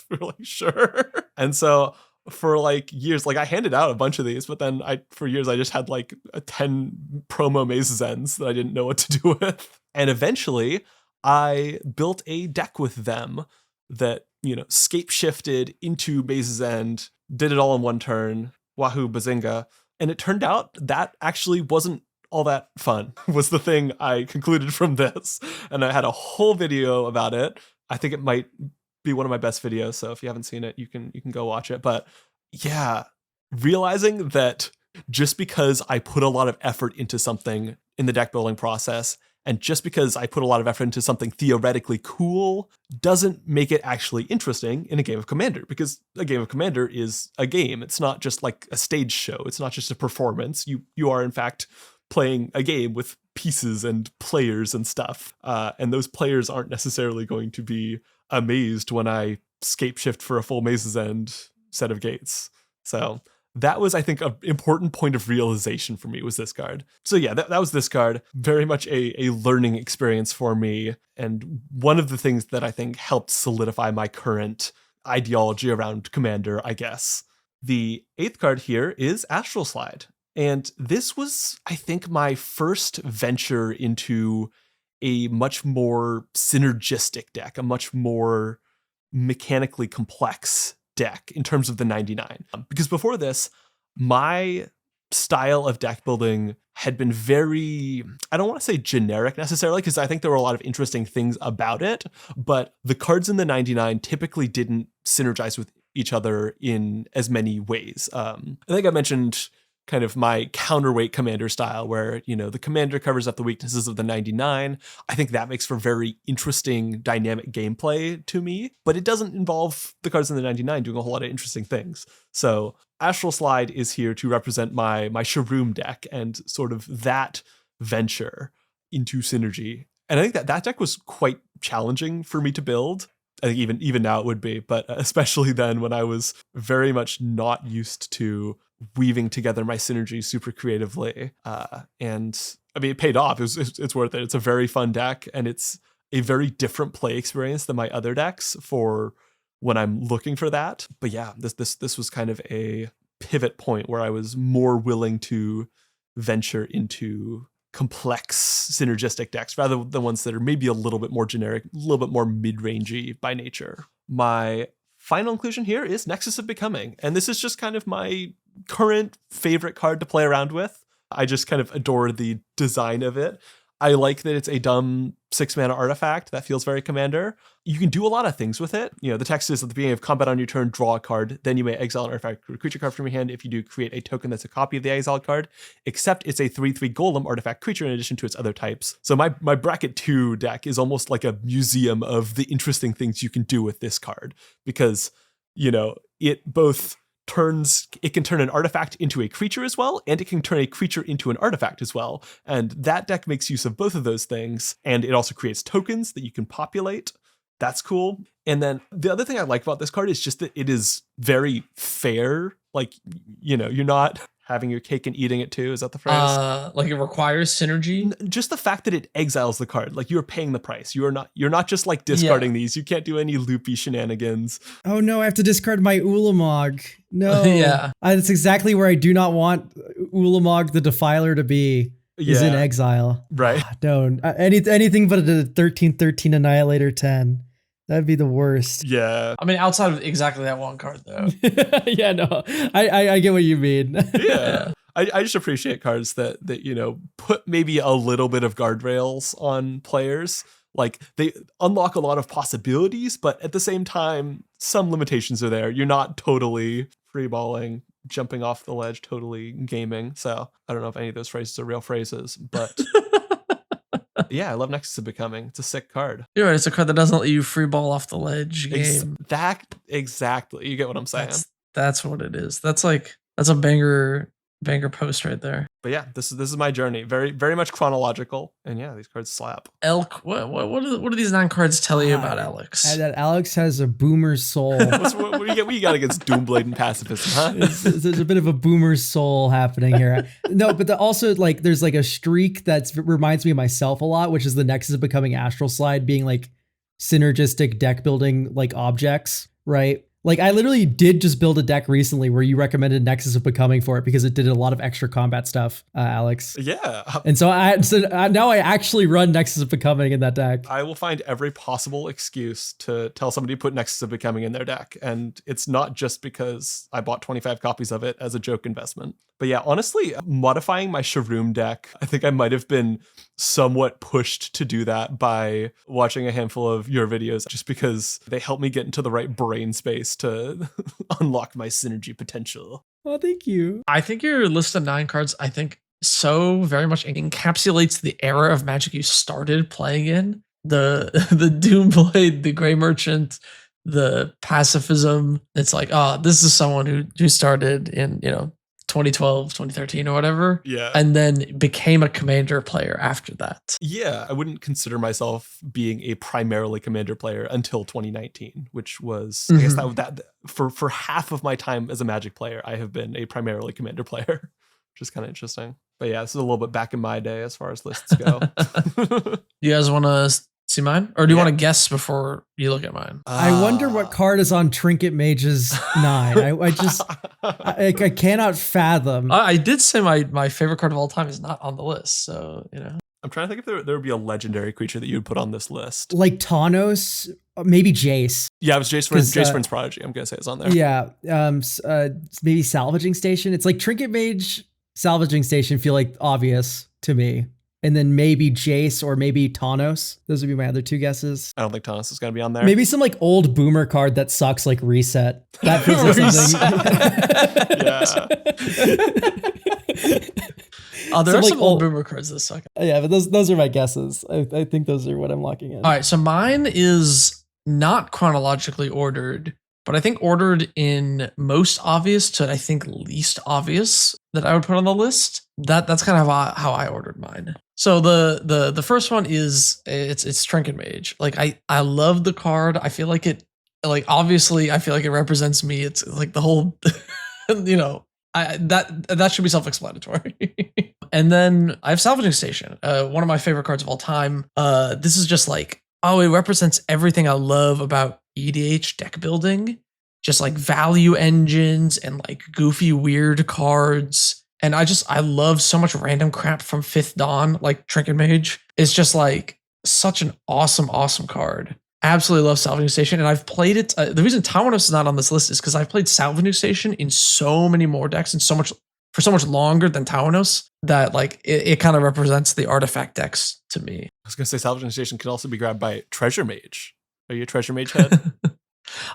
we were like, sure. And so for like years, like I handed out a bunch of these, but then for years I just had like 10 promo Maze's Ends that I didn't know what to do with. And eventually I built a deck with them that, scape shifted into Maze's End, did it all in one turn, wahoo bazinga. And it turned out that actually wasn't all that fun, was the thing I concluded from this. And I had a whole video about it. I think it might be one of my best videos. So if you haven't seen it, you can go watch it. But yeah, realizing that just because I put a lot of effort into something in the deck building process, and just because I put a lot of effort into something theoretically cool, doesn't make it actually interesting in a game of Commander, because a game of Commander is a game. It's not just like a stage show. It's not just a performance. You are in fact playing a game with pieces and players and stuff. And those players aren't necessarily going to be amazed when I scape shift for a full Maze's End set of gates. So that was, I think, an important point of realization for me, was this card. So yeah, that was this card. Very much a learning experience for me. And one of the things that I think helped solidify my current ideology around Commander, I guess. The 8th card here is Astral Slide. And this was, I think, my first venture into a much more synergistic deck, a much more mechanically complex deck in terms of the 99. Because before this, my style of deck building had been very, I don't want to say generic necessarily, because I think there were a lot of interesting things about it, but the cards in the 99 typically didn't synergize with each other in as many ways. I think I mentioned kind of my counterweight commander style where, the commander covers up the weaknesses of the 99. I think that makes for very interesting dynamic gameplay to me, but it doesn't involve the cards in the 99 doing a whole lot of interesting things. So Astral Slide is here to represent my Shroom deck and sort of that venture into Synergy. And I think that deck was quite challenging for me to build. I think even now it would be, but especially then when I was very much not used to weaving together my Synergy super creatively. And I mean, it paid off. It's worth it. It's a very fun deck, and it's a very different play experience than my other decks for when I'm looking for that. But yeah, this was kind of a pivot point where I was more willing to venture into complex synergistic decks rather than ones that are maybe a little bit more generic, a little bit more mid-rangey by nature. My final inclusion here is Nexus of Becoming, and this is just kind of my current favorite card to play around with. I just kind of adore the design of it. I like that it's a dumb 6-mana artifact that feels very commander. You can do a lot of things with it. The text is at the beginning of combat on your turn, draw a card, then you may exile an artifact or creature card from your hand. If you do, create a token that's a copy of the exiled card, except it's a 3/3 golem artifact creature in addition to its other types. So my bracket 2 deck is almost like a museum of the interesting things you can do with this card, because, it both it can turn an artifact into a creature as well, and it can turn a creature into an artifact as well. And that deck makes use of both of those things. And it also creates tokens that you can populate. That's cool. And then the other thing I like about this card is just that it is very fair. Like, you're not having your cake and eating it too. Is that the phrase? Like it requires synergy. Just the fact that it exiles the card, like you're paying the price. You're not just like discarding these. You can't do any loopy shenanigans. Oh no, I have to discard my Ulamog. No. Yeah. That's exactly where I do not want Ulamog the Defiler to be. Is in exile. Right. Don't. Anything but a 13/13 Annihilator 10. That'd be the worst. Yeah. I mean, outside of exactly that one card, though. Yeah, no. I get what you mean. Yeah. I just appreciate cards that put maybe a little bit of guardrails on players. Like, they unlock a lot of possibilities, but at the same time, some limitations are there. You're not totally freeballing, jumping off the ledge, totally gaming. So I don't know if any of those phrases are real phrases, but yeah, I love Nexus of Becoming. It's a sick card. You're right. It's a card that doesn't let you free ball off the ledge game. Exactly. You get what I'm saying. That's what it is. That's a banger post right there. But yeah, this is my journey. Very, very much chronological. And yeah, these cards slap. Elk, what do these 9 cards tell you about Alex? That Alex has a boomer soul. What do you got against Doomblade and pacifism, huh? There's a bit of a boomer soul happening here. No, but also like there's like a streak that reminds me of myself a lot, which is the Nexus of Becoming Astral Slide being like synergistic deck building like objects, right? Like I literally did just build a deck recently where you recommended Nexus of Becoming for it because it did a lot of extra combat stuff, Alex. Yeah. And so now I actually run Nexus of Becoming in that deck. I will find every possible excuse to tell somebody to put Nexus of Becoming in their deck. And it's not just because I bought 25 copies of it as a joke investment. But yeah, honestly, modifying my Shroom deck, I think I might have been somewhat pushed to do that by watching a handful of your videos, just because they help me get into the right brain space to unlock my synergy potential. Oh, thank you. I think your list of 9 cards, I think so very much encapsulates the era of Magic you started playing in. The Doomblade, the Grey Merchant, the pacifism. It's like, oh, this is someone who started in, 2012, 2013 or whatever. Yeah. And then became a commander player after that. Yeah, I wouldn't consider myself being a primarily commander player until 2019, which was, I guess that for half of my time as a Magic player, I have been a primarily commander player, which is kind of interesting. But yeah, this is a little bit back in my day as far as lists go. You guys want to see mine? Or do you want to guess before you look at mine? I wonder what card is on Trinket Mage's 9. I cannot fathom. I did say my favorite card of all time is not on the list. So, I'm trying to think if there would be a legendary creature that you would put on this list. Like Thanos maybe Jace. Yeah, it was Jace Prince Prodigy. I'm gonna say it's on there. Yeah, maybe Salvaging Station. It's like Trinket Mage, Salvaging Station feel like obvious to me. And then maybe Jace or maybe Thanos. Those would be my other two guesses. I don't think Thanos is going to be on there. Maybe some like old boomer card that sucks, like Reset. That feels like something. Oh, there are some old boomer cards that suck. Yeah, but those are my guesses. I think those are what I'm locking in. All right, so mine is not chronologically ordered, but I think ordered in most obvious to I think least obvious that I would put on the list. That's kind of how I ordered mine. So the first one is it's Trinket Mage. Like I love the card. I feel like it, like obviously I feel like it represents me. It's like the whole you know, that should be self-explanatory. And then I have Salvaging Station, one of my favorite cards of all time. This is just like, it represents everything I love about EDH deck building, just like value engines and like goofy weird cards. And I love so much random crap from Fifth Dawn, like Trinket Mage. It's just like such an awesome card. Absolutely love Salvaging Station. And I've played it. The reason Tawanos is not on this list is because I've played Salvaging Station in so many more decks and for so much longer than Tawanos that like it kind of represents the artifact decks to me. I was going to say Salvaging Station can also be grabbed by Treasure Mage. Are you a Treasure Mage head?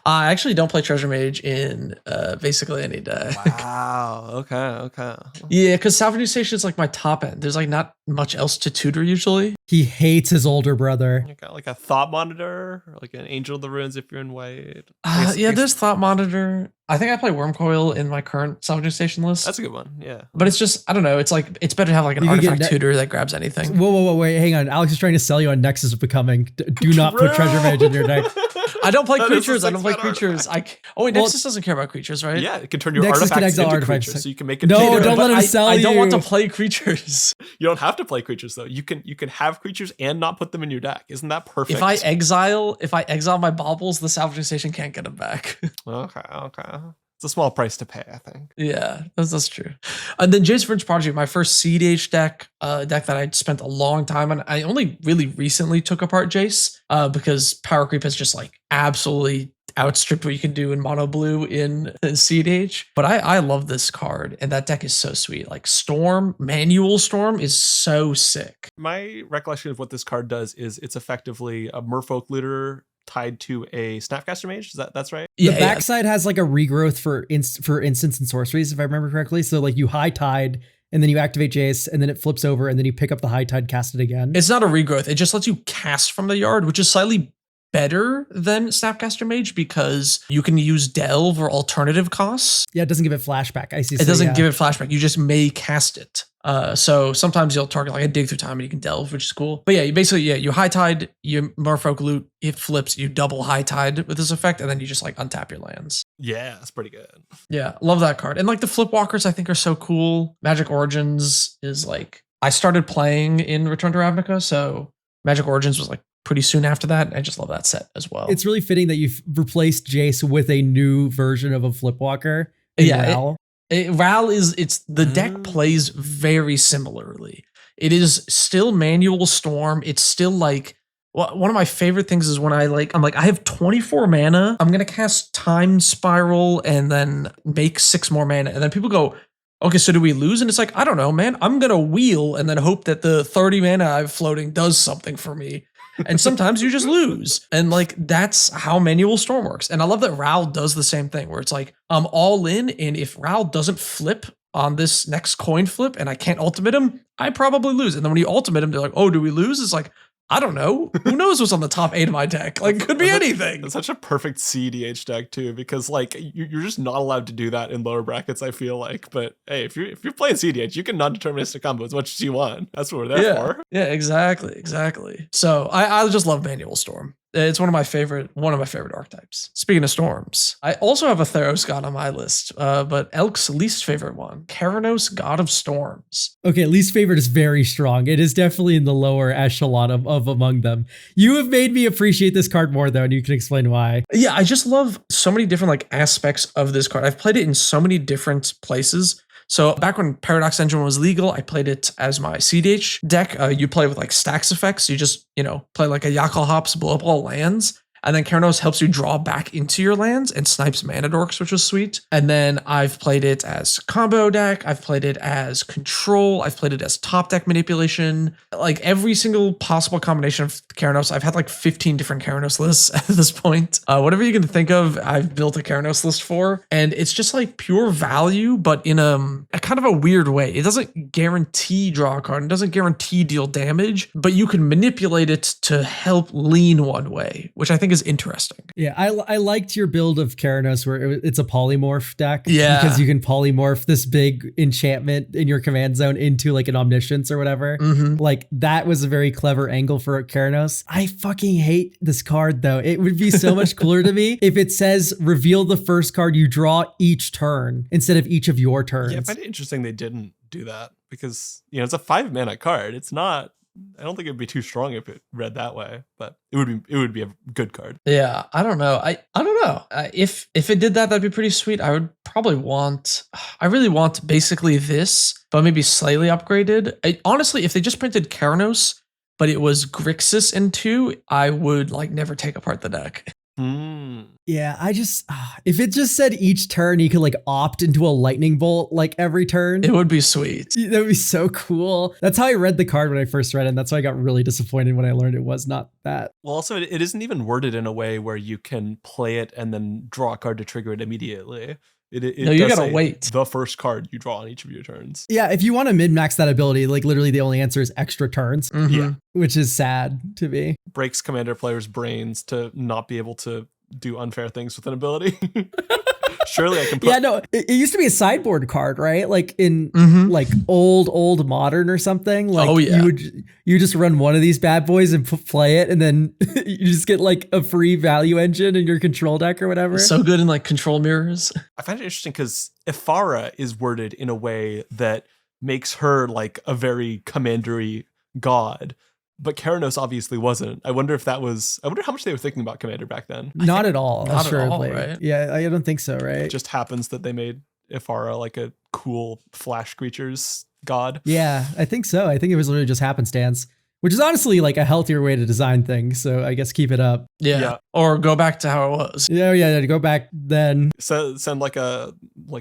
I actually don't play Treasure Mage in basically any deck. Wow. Okay. Yeah, because Salvaging Station is like my top end. There's like not much else to tutor usually. He hates his older brother. You got like a Thought Monitor, or like an Angel of the Ruins if you're in white. There's Thought Monitor. I think I play Wormcoil in my current Salvaging Station list. That's a good one, yeah. But it's just, I don't know, it's like, it's better to have like an artifact tutor that grabs anything. Whoa, wait, hang on. Alex is trying to sell you on Nexus of Becoming. Do not put Treasure Mage in your deck. I don't play creatures. Nexus doesn't care about creatures, right? Yeah, it can turn your artifacts into creatures, so you can make it. No, don't let him sell you. I don't want to play creatures. You don't have to play creatures though. You can have creatures and not put them in your deck. Isn't that perfect? If I exile my baubles, the Salvaging Station can't get them back. Okay. It's a small price to pay, I think. Yeah, that's true. And then Jace Prince Prodigy, my first CDH deck that I spent a long time on. I only really recently took apart Jace because Power Creep has just like absolutely outstripped what you can do in mono blue in CDH. But I love this card, and that deck is so sweet. Like Manual Storm is so sick. My recollection of what this card does is it's effectively a Merfolk Looter tied to a Snapcaster Mage. That's right? Yeah, the backside has like a regrowth for instants and sorceries, if I remember correctly. So like you high tide and then you activate Jace and then it flips over and then you pick up the high tide, cast it again. It's not a regrowth. It just lets you cast from the yard, which is slightly better than Snapcaster Mage because you can use Delve or alternative costs. Yeah, it doesn't give it flashback. I see. It doesn't give it flashback. You just may cast it. So sometimes you'll target like a Dig Through Time and you can Delve, which is cool. But yeah, you high tide, you Merfolk Loot, it flips, you double high tide with this effect, and then you just like untap your lands. Yeah, that's pretty good. Yeah, love that card. And like the flip walkers I think are so cool. Magic Origins is like, I started playing in Return to Ravnica, so Magic Origins was like pretty soon after that. I just love that set as well. It's really fitting that you've replaced Jace with a new version of a Flipwalker. Yeah, Ral is the deck plays very similarly. It is still Manual Storm. It's still like one of my favorite things is when I'm like I have 24 mana. I'm gonna cast Time Spiral and then make 6 more mana, and then people go, okay, so do we lose? And it's like, I don't know, man. I'm gonna wheel and then hope that the 30 mana I'm floating does something for me. And sometimes you just lose. And like, that's how Manual Storm works. And I love that Ral does the same thing where it's like, I'm all in. And if Ral doesn't flip on this next coin flip and I can't ultimate him, I probably lose. And then when you ultimate him, they're like, oh, do we lose? It's like, I don't know. Who knows what's on the top 8 of my deck? Like, could be anything. It's such a perfect CDH deck too, because like you're just not allowed to do that in lower brackets, I feel like. But hey, if you're playing CDH, you can non-deterministic combo as much as you want. That's what we're there for. Yeah, exactly. So I just love Manual Storm. It's one of my favorite archetypes. Speaking of storms, I also have a Theros god on my list, but Elk's least favorite one, Keranos, God of Storms. Okay, least favorite is very strong. It is definitely in the lower echelon of among them. You have made me appreciate this card more though, and you can explain why. Yeah, I just love so many different like aspects of this card. I've played it in so many different places. So back when Paradox Engine was legal, I played it as my CDH deck. You play with like stacks effects. You just, play like a Yakal Hops, blow up all lands. And then Keranos helps you draw back into your lands and snipes mana dorks, which was sweet. And then I've played it as combo deck. I've played it as control. I've played it as top deck manipulation. Like every single possible combination of Keranos. I've had like 15 different Keranos lists at this point. Whatever you can think of, I've built a Keranos list for. And it's just like pure value, but in a kind of a weird way. It doesn't guarantee draw a card. It doesn't guarantee deal damage, but you can manipulate it to help lean one way, which I think is interesting. Yeah, I liked your build of Keranos where it's a polymorph deck. Yeah. Because you can polymorph this big enchantment in your command zone into like an omniscience or whatever. Like that was a very clever angle for Keranos. I fucking hate this card though. It would be so much cooler to me if it says reveal the first card you draw each turn instead of each of your turns. Yeah, I find it interesting they didn't do that because, you know, it's a 5 mana card. It's not, I don't think it'd be too strong if it read that way, but it would be a good card. Yeah, I don't know. I don't know. If it did that, that'd be pretty sweet. I would probably I really want basically this, but maybe slightly upgraded. Honestly, if they just printed Keranos, but it was Grixis in 2, I would like never take apart the deck. Yeah, if it just said each turn you could like opt into a lightning bolt like every turn, It would be sweet. that would be so cool. That's how I read the card when I first read it, and that's why I got really disappointed when I learned it was not that. Well, also, it isn't even worded in a way where you can play it and then draw a card to trigger it immediately. It No, you does gotta say wait. the first card you draw on each of your turns. Yeah, if you want to min-max that ability, like literally the only answer is extra turns, Yeah. which is sad to me. Breaks commander players' brains to not be able to do unfair things with an ability. Surely I can put... Yeah, no, it used to be a sideboard card, right? Like in like old modern or something. Like Oh, yeah. you just run one of these bad boys and play it, and then you just get like a free value engine in your control deck or whatever. So good in like control mirrors. I find it interesting because Ifara is worded in a way that makes her like a very commandery god. But Keranos obviously wasn't. I wonder how much they were thinking about Commander back then. Not at all, not at all, assuredly. right? Yeah, I don't think so, It right? just happens that they made Ifara like a cool flash creatures god. Yeah, I think so. I think it was literally just happenstance, which is honestly like a healthier way to design things. So I guess keep it up. Yeah. Or go back to how it was. Yeah, to go back then. Send like a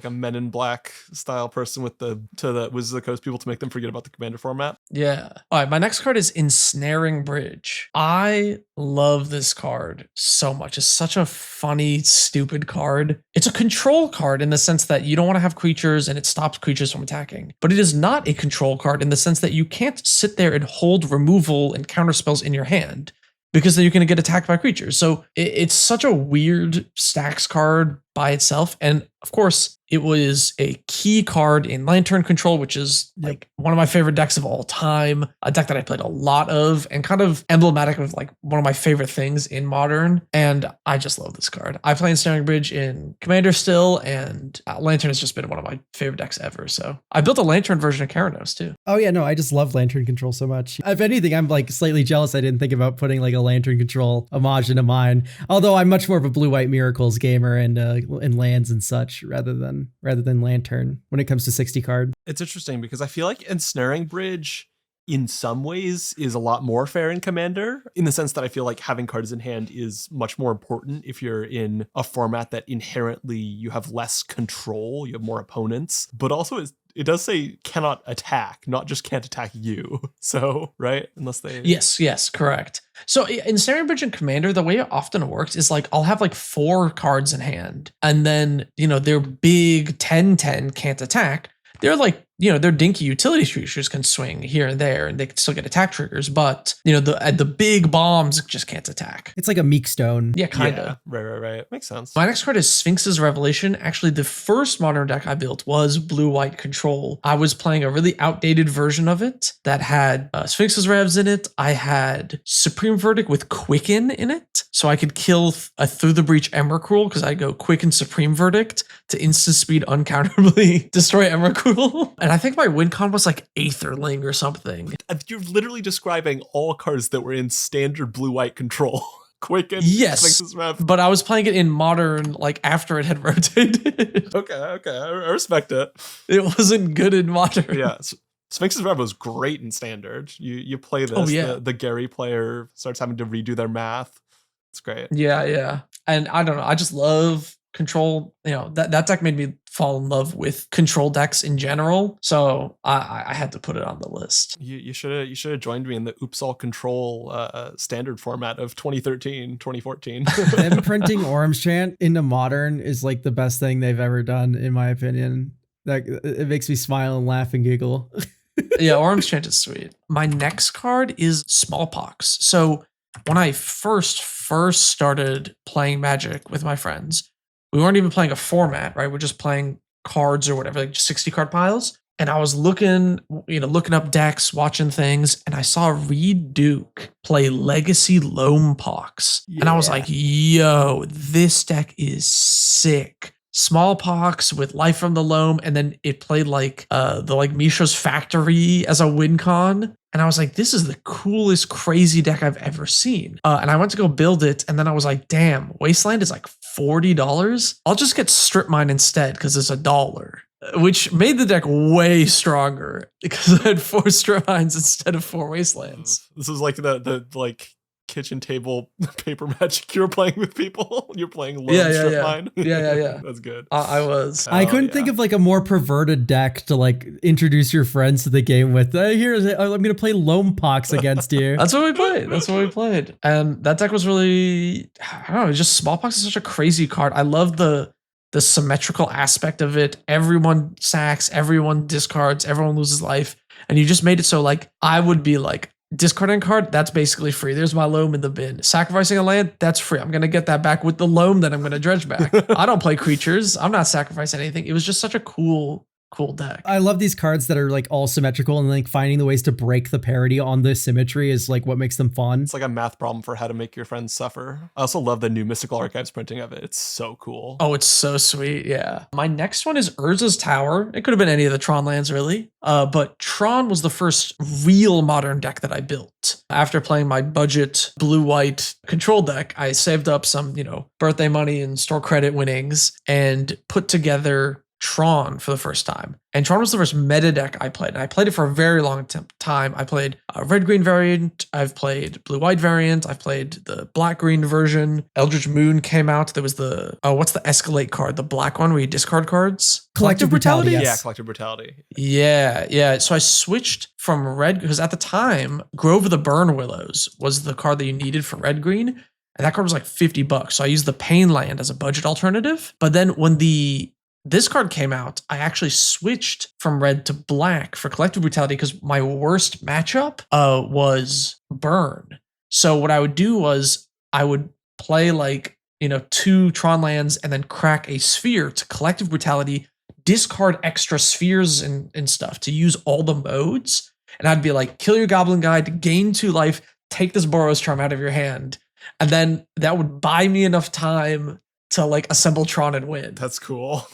Men in Black style person to the Wizards of the Coast people to make them forget about the commander format. Yeah. All right. My next card is Ensnaring Bridge. I love this card so much. It's such a funny, stupid card. It's a control card in the sense that you don't want to have creatures and it stops creatures from attacking. But it is not a control card in the sense that you can't sit there and hold removal and counter spells in your hand, because then you're going to get attacked by creatures. So it's such a weird stacks card by itself. And of course, it was a key card in Lantern Control, which is like one of my favorite decks of all time, a deck that I played a lot of and kind of emblematic of like one of my favorite things in Modern. And I just love this card. I play Ensnaring Bridge in Commander still, and Lantern has just been one of my favorite decks ever. So I built a Lantern version of Keranos too. Oh yeah, no, I just love Lantern Control so much. If anything, I'm like slightly jealous I didn't think about putting like a Lantern Control homage into mine. Although I'm much more of a Blue-White Miracles gamer and lands and such rather than Lantern when it comes to 60 card. It's interesting because I feel like Ensnaring Bridge in some ways is a lot more fair in Commander, in the sense that I feel like having cards in hand is much more important if you're in a format that inherently you have less control, you have more opponents, but also it does say cannot attack, not just can't attack you. So, right? Unless they... Yes, correct. So in Ensnaring Bridge and Commander, the way it often works is like I'll have like 4 cards in hand, and then, they're big 10/10 can't attack. They're like, they're dinky utility creatures can swing here and there, and they can still get attack triggers, but the big bombs just can't attack. It's like a Meek Stone. Yeah, kind of. Yeah, right. Makes sense. My next card is Sphinx's Revelation. Actually, the first Modern deck I built was Blue-White Control. I was playing a really outdated version of it that had Sphinx's Revs in it. I had Supreme Verdict with Quicken in it, so I could kill a Through the Breach Emrakul because I go Quicken Supreme Verdict to instant speed uncounterably destroy Emrakul. And I think my win con was like Aetherling or something. You're literally describing all cards that were in standard Blue-White Control. Quicken. Yes, but I was playing it in Modern, like after it had rotated. Okay, I respect it. It wasn't good in Modern. Yeah, Sphinx's Rev was great in Standard. You play this, the Gary player starts having to redo their math. It's great. Yeah. And I don't know. I just love control. That deck made me fall in love with control decks in general. So I had to put it on the list. You should have joined me in the Oops All Control standard format of 2013, 2014. Them printing Orm's Chant into Modern is like the best thing they've ever done, in my opinion. It makes me smile and laugh and giggle. Yeah, Orm's Chant is sweet. My next card is Smallpox. So when I first started playing Magic with my friends, we weren't even playing a format, right? We're just playing cards or whatever, like just 60 card piles. And I was looking up decks, watching things, and I saw Reed Duke play Legacy Loampox. Yeah. And I was like, yo, this deck is sick. Smallpox with Life from the Loam, and then it played like Misha's Factory as a win con. And I was like, this is the coolest, crazy deck I've ever seen. And I went to go build it, and then I was like, damn, Wasteland is like $40. I'll just get Strip Mine instead because it's $1, which made the deck way stronger because I had 4 Strip Mines instead of 4 Wastelands. This is like the kitchen table paper Magic you were playing with people. You're playing low Strip Mine. Yeah. That's good. I was. I couldn't think of like a more perverted deck to like introduce your friends to the game with. I'm going to play Loampox against you. That's what we played. And that deck was really, I don't know, just Smallpox is such a crazy card. I love the symmetrical aspect of it. Everyone sacks, everyone discards, everyone loses life. And you just made it so like I would be like, discarding a card, that's basically free. There's my loam in the bin. Sacrificing a land, that's free. I'm going to get that back with the loam that I'm going to dredge back. I don't play creatures. I'm not sacrificing anything. It was just such a cool deck. I love these cards that are like all symmetrical, and like finding the ways to break the parity on the symmetry is like what makes them fun. It's like a math problem for how to make your friends suffer. I also love the new Mystical Archives printing of it. It's so cool. Oh, it's so sweet. Yeah. My next one is Urza's Tower. It could have been any of the Tron lands really. But Tron was the first real modern deck that I built. After playing my budget blue-white control deck, I saved up some, birthday money and store credit winnings and put together Tron for the first time. And Tron was the first meta deck I played. And I played it for a very long time. I played a red-green variant. I've played blue-white variant. I've played the black-green version. Eldritch Moon came out. There was what's the Escalate card? The black one where you discard cards? Collective Brutality? Yes. Yeah, Collective Brutality. Yeah. So I switched from red, because at the time, Grove of the Burn Willows was the card that you needed for red-green. And that card was like $50. So I used the Pain Land as a budget alternative. But then when this card came out, I actually switched from red to black for Collective Brutality because my worst matchup was Burn. So what I would do was I would play 2 Tron lands and then crack a sphere to Collective Brutality, discard extra spheres and stuff to use all the modes. And I'd be like, kill your Goblin Guide, gain 2 life, take this Boros Charm out of your hand. And then that would buy me enough time to assemble Tron and win. That's cool.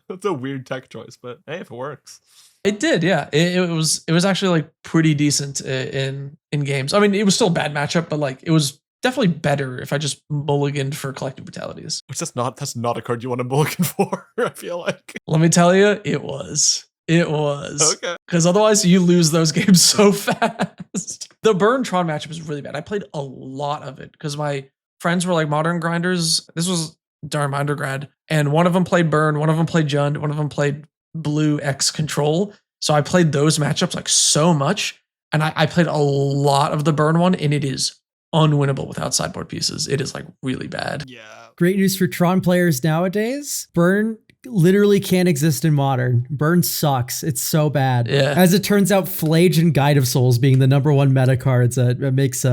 That's a weird tech choice, but hey, if it works. It did, yeah. It was actually pretty decent in games. I mean, it was still a bad matchup, but it was definitely better if I just mulliganed for Collective Brutalities. Which that's not a card you want to mulligan for, I feel like. Let me tell you, it was. Okay. Because otherwise you lose those games so fast. The Burn Tron matchup was really bad. I played a lot of it because my friends were modern grinders. This was during my undergrad, and one of them played Burn, one of them played Jund, one of them played Blue X Control. So I played those matchups so much, and I played a lot of the Burn one, and it is unwinnable without sideboard pieces. It is really bad. Yeah. Great news for Tron players nowadays. Burn literally can't exist in Modern. Burn sucks. It's so bad. Yeah. As it turns out, Flage and Guide of Souls being the #1 meta cards, it makes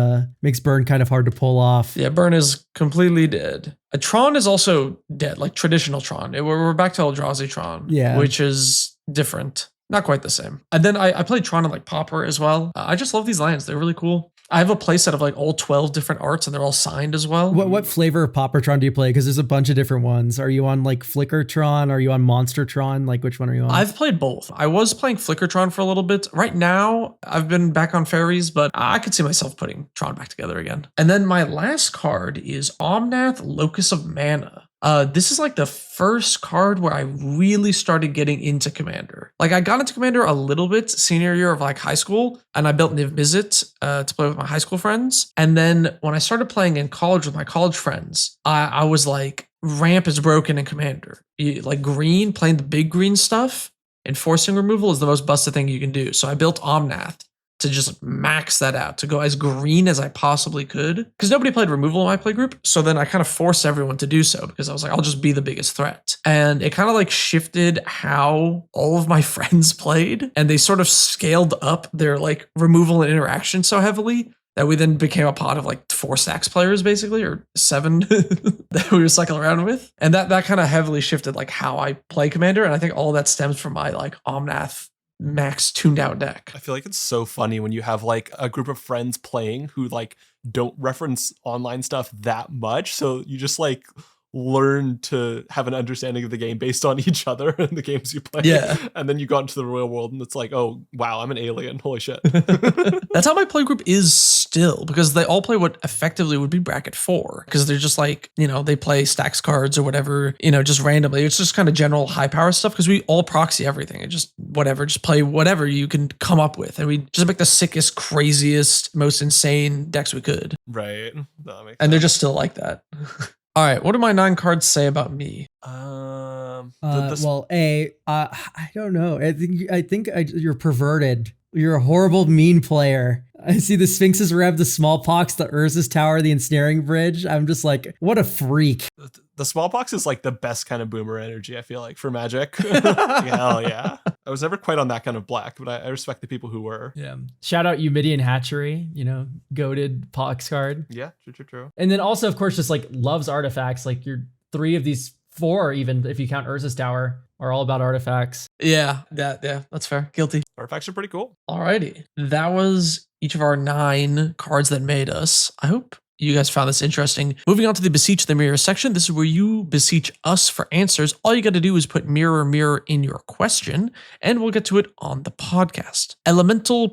Burn kind of hard to pull off. Yeah, Burn is completely dead. Tron is also dead, traditional Tron. We're back to Eldrazi Tron, which is different. Not quite the same. And then I played Tron and Pauper as well. I just love these lands. They're really cool. I have a playset of all 12 different arts, and they're all signed as well. What flavor of Paupertron do you play? Because there's a bunch of different ones. Are you on Flickertron? Are you on Monstertron? Which one are you on? I've played both. I was playing Flickertron for a little bit. Right now, I've been back on Fairies, but I could see myself putting Tron back together again. And then my last card is Omnath, Locus of Mana. This is like the first card where I really started getting into Commander. Like I got into Commander a little bit senior year of like high school, and I built Niv Mizzet to play with my high school friends. And then when I started playing in college with my college friends, I was like, ramp is broken in Commander. Like green, playing the big green stuff, enforcing removal is the most busted thing you can do. So I built Omnath to just max that out, to go as green as I possibly could. Because nobody played removal in my play group. So then I kind of forced everyone to do so because I was like, I'll just be the biggest threat. And it kind of like shifted how all of my friends played. And they sort of scaled up their like removal and interaction so heavily that we then became a pod of like 4 stacks players basically, or 7 that we were cycling around with. And that kind of heavily shifted like how I play Commander. And I think all that stems from my like Omnath max tuned out deck. I feel like it's so funny when you have like a group of friends playing who like don't reference online stuff that much. So you just like learn to have an understanding of the game based on each other and the games you play. Yeah. And then you got into the real world and it's like, oh, wow, I'm an alien. Holy shit. That's how my play group is still, because they all play what effectively would be bracket 4. Because they're just like, you know, they play stacks cards or whatever, you know, just randomly. It's just kind of general high power stuff because we all proxy everything and just whatever, just play whatever you can come up with. And we just make the sickest, craziest, most insane decks we could. Right. And they're just still like that. All right, what do my 9 cards say about me? I don't know. I think you're perverted. You're a horrible, mean player. I see the Sphinx's Rev, the Smallpox, the Urza's Tower, the Ensnaring Bridge. I'm just like, what a freak. The Smallpox is like the best kind of boomer energy, I feel like, for Magic. Hell yeah. I was never quite on that kind of black, but I respect the people who were. Yeah. Shout out Eumidian Hatchery, you know, goated Pox card. Yeah, true. And then also, of course, just like loves artifacts. Like your 3 of these 4, even if you count Urza's Tower, are all about artifacts. Yeah, that's fair. Guilty. Artifacts are pretty cool. Alrighty. That was each of our 9 cards that made us. I hope you guys found this interesting. Moving on to the Beseech the Mirror section. This is where you beseech us for answers. All you got to do is put mirror, mirror in your question, and we'll get to it on the podcast. Elemental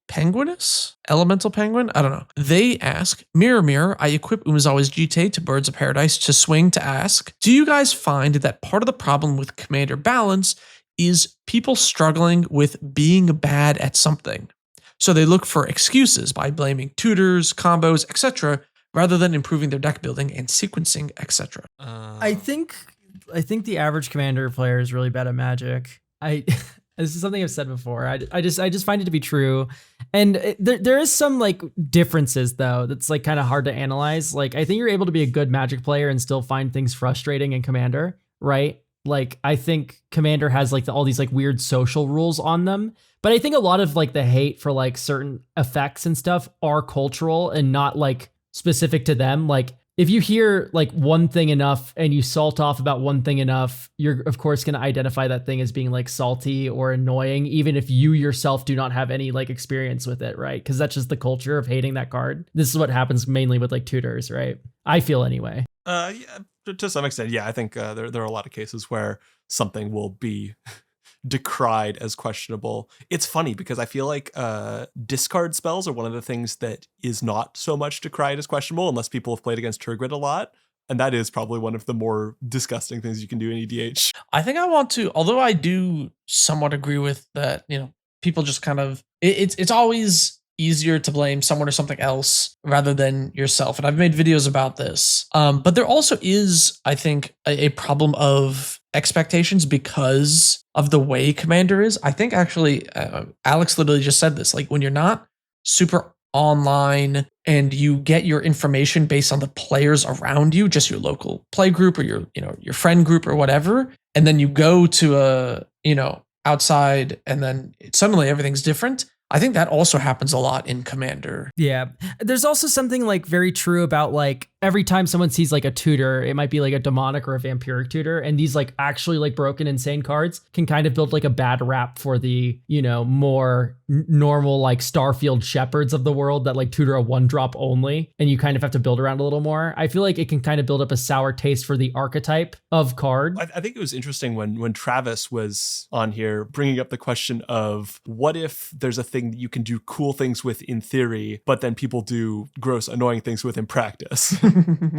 Penguinus? Elemental Penguin? I don't know. They ask, mirror, mirror, I equip Umezawa's Jite to Birds of Paradise to swing to ask, do you guys find that part of the problem with Commander balance is people struggling with being bad at something? So they look for excuses by blaming tutors, combos, etc., rather than improving their deck building and sequencing, etc. I think the average Commander player is really bad at Magic. This is something I've said before. I just find it to be true, and there is some like differences though that's like kind of hard to analyze. Like I think you're able to be a good Magic player and still find things frustrating in Commander, right? Like I think Commander has like all these like weird social rules on them. But I think a lot of like the hate for like certain effects and stuff are cultural and not like specific to them. Like if you hear like one thing enough and you salt off about one thing enough, you're of course going to identify that thing as being like salty or annoying, even if you yourself do not have any like experience with it, right? Because that's just the culture of hating that card. This is what happens mainly with like tutors, right? I feel anyway. Yeah, to some extent, yeah. I think there are a lot of cases where something will be decried as questionable. It's funny because I feel like discard spells are one of the things that is not so much decried as questionable unless people have played against Turgid a lot. And that is probably one of the more disgusting things you can do in EDH. I think I want to, although I do somewhat agree with that, you know, people just kind of, it's always easier to blame someone or something else rather than yourself. And I've made videos about this. But there also is, I think, a problem of expectations because of the way Commander is. I think actually, Alex literally just said this, like when you're not super online and you get your information based on the players around you, just your local play group or your friend group or whatever, and then you go to outside and then suddenly everything's different. I think that also happens a lot in Commander. Yeah. There's also something like very true about like every time someone sees like a tutor, it might be like a demonic or a vampiric tutor. And these like actually like broken, insane cards can kind of build like a bad rap for the, more normal like Starfield shepherds of the world that like tutor a 1-drop only. And you kind of have to build around a little more. I feel like it can kind of build up a sour taste for the archetype of card. I think it was interesting when Travis was on here bringing up the question of what if there's a thing that you can do cool things with in theory, but then people do gross, annoying things with in practice.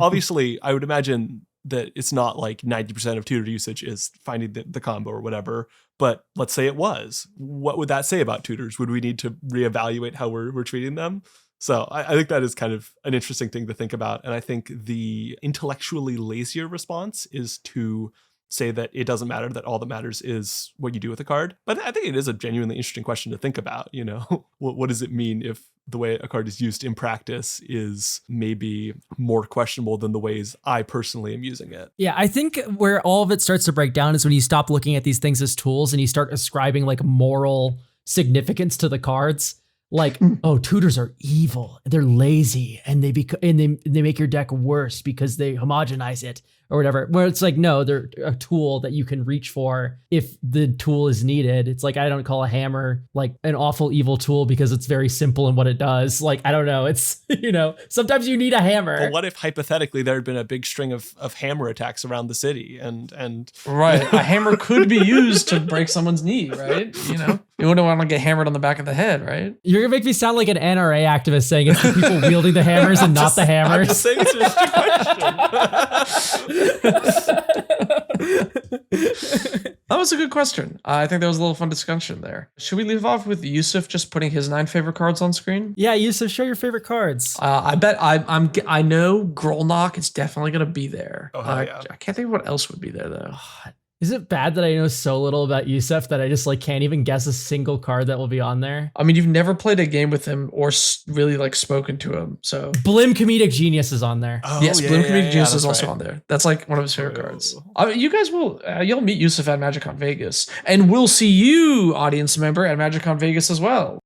Obviously, I would imagine that it's not like 90% of tutor usage is finding the combo or whatever. But let's say it was. What would that say about tutors? Would we need to reevaluate how we're treating them? So I think that is kind of an interesting thing to think about. And I think the intellectually lazier response is to say that it doesn't matter, that all that matters is what you do with a card. But I think it is a genuinely interesting question to think about. You know, what does it mean if the way a card is used in practice is maybe more questionable than the ways I personally am using it? Yeah, I think where all of it starts to break down is when you stop looking at these things as tools and you start ascribing like moral significance to the cards. Like, oh, tutors are evil. They're lazy, and they make your deck worse because they homogenize it or whatever. Where it's like, no, they're a tool that you can reach for if the tool is needed. It's like, I don't call a hammer like an awful evil tool because it's very simple in what it does. Like, I don't know. It's, you know, sometimes you need a hammer. But what if hypothetically there had been a big string of hammer attacks around the city and right, a hammer could be used to break someone's knee, right? You know, you wouldn't want to get hammered on the back of the head, right? You're gonna make me sound like an NRA activist saying it's the people wielding the hammers and not the hammers. I'm just saying it's just a question. That was a good question. I think there was a little fun discussion there. Should we leave off with Yusuf just putting his 9 favorite cards on screen? Yeah, Yusuf, show your favorite cards. I bet I know Grolnok is definitely gonna be there. Oh, yeah. I can't think of what else would be there though. Is it bad that I know so little about Yusuf that I just like can't even guess a single card that will be on there? I mean, you've never played a game with him or really like spoken to him, so. Blim Comedic Genius is on there. Oh, Yes, yeah, Bloom yeah, Comedic yeah, Genius that's is also right. on there. That's like one of his favorite Oh. cards. I mean, you guys will, you'll meet Yusuf at MagicCon Vegas, and we'll see you, audience member, at MagicCon Vegas as well.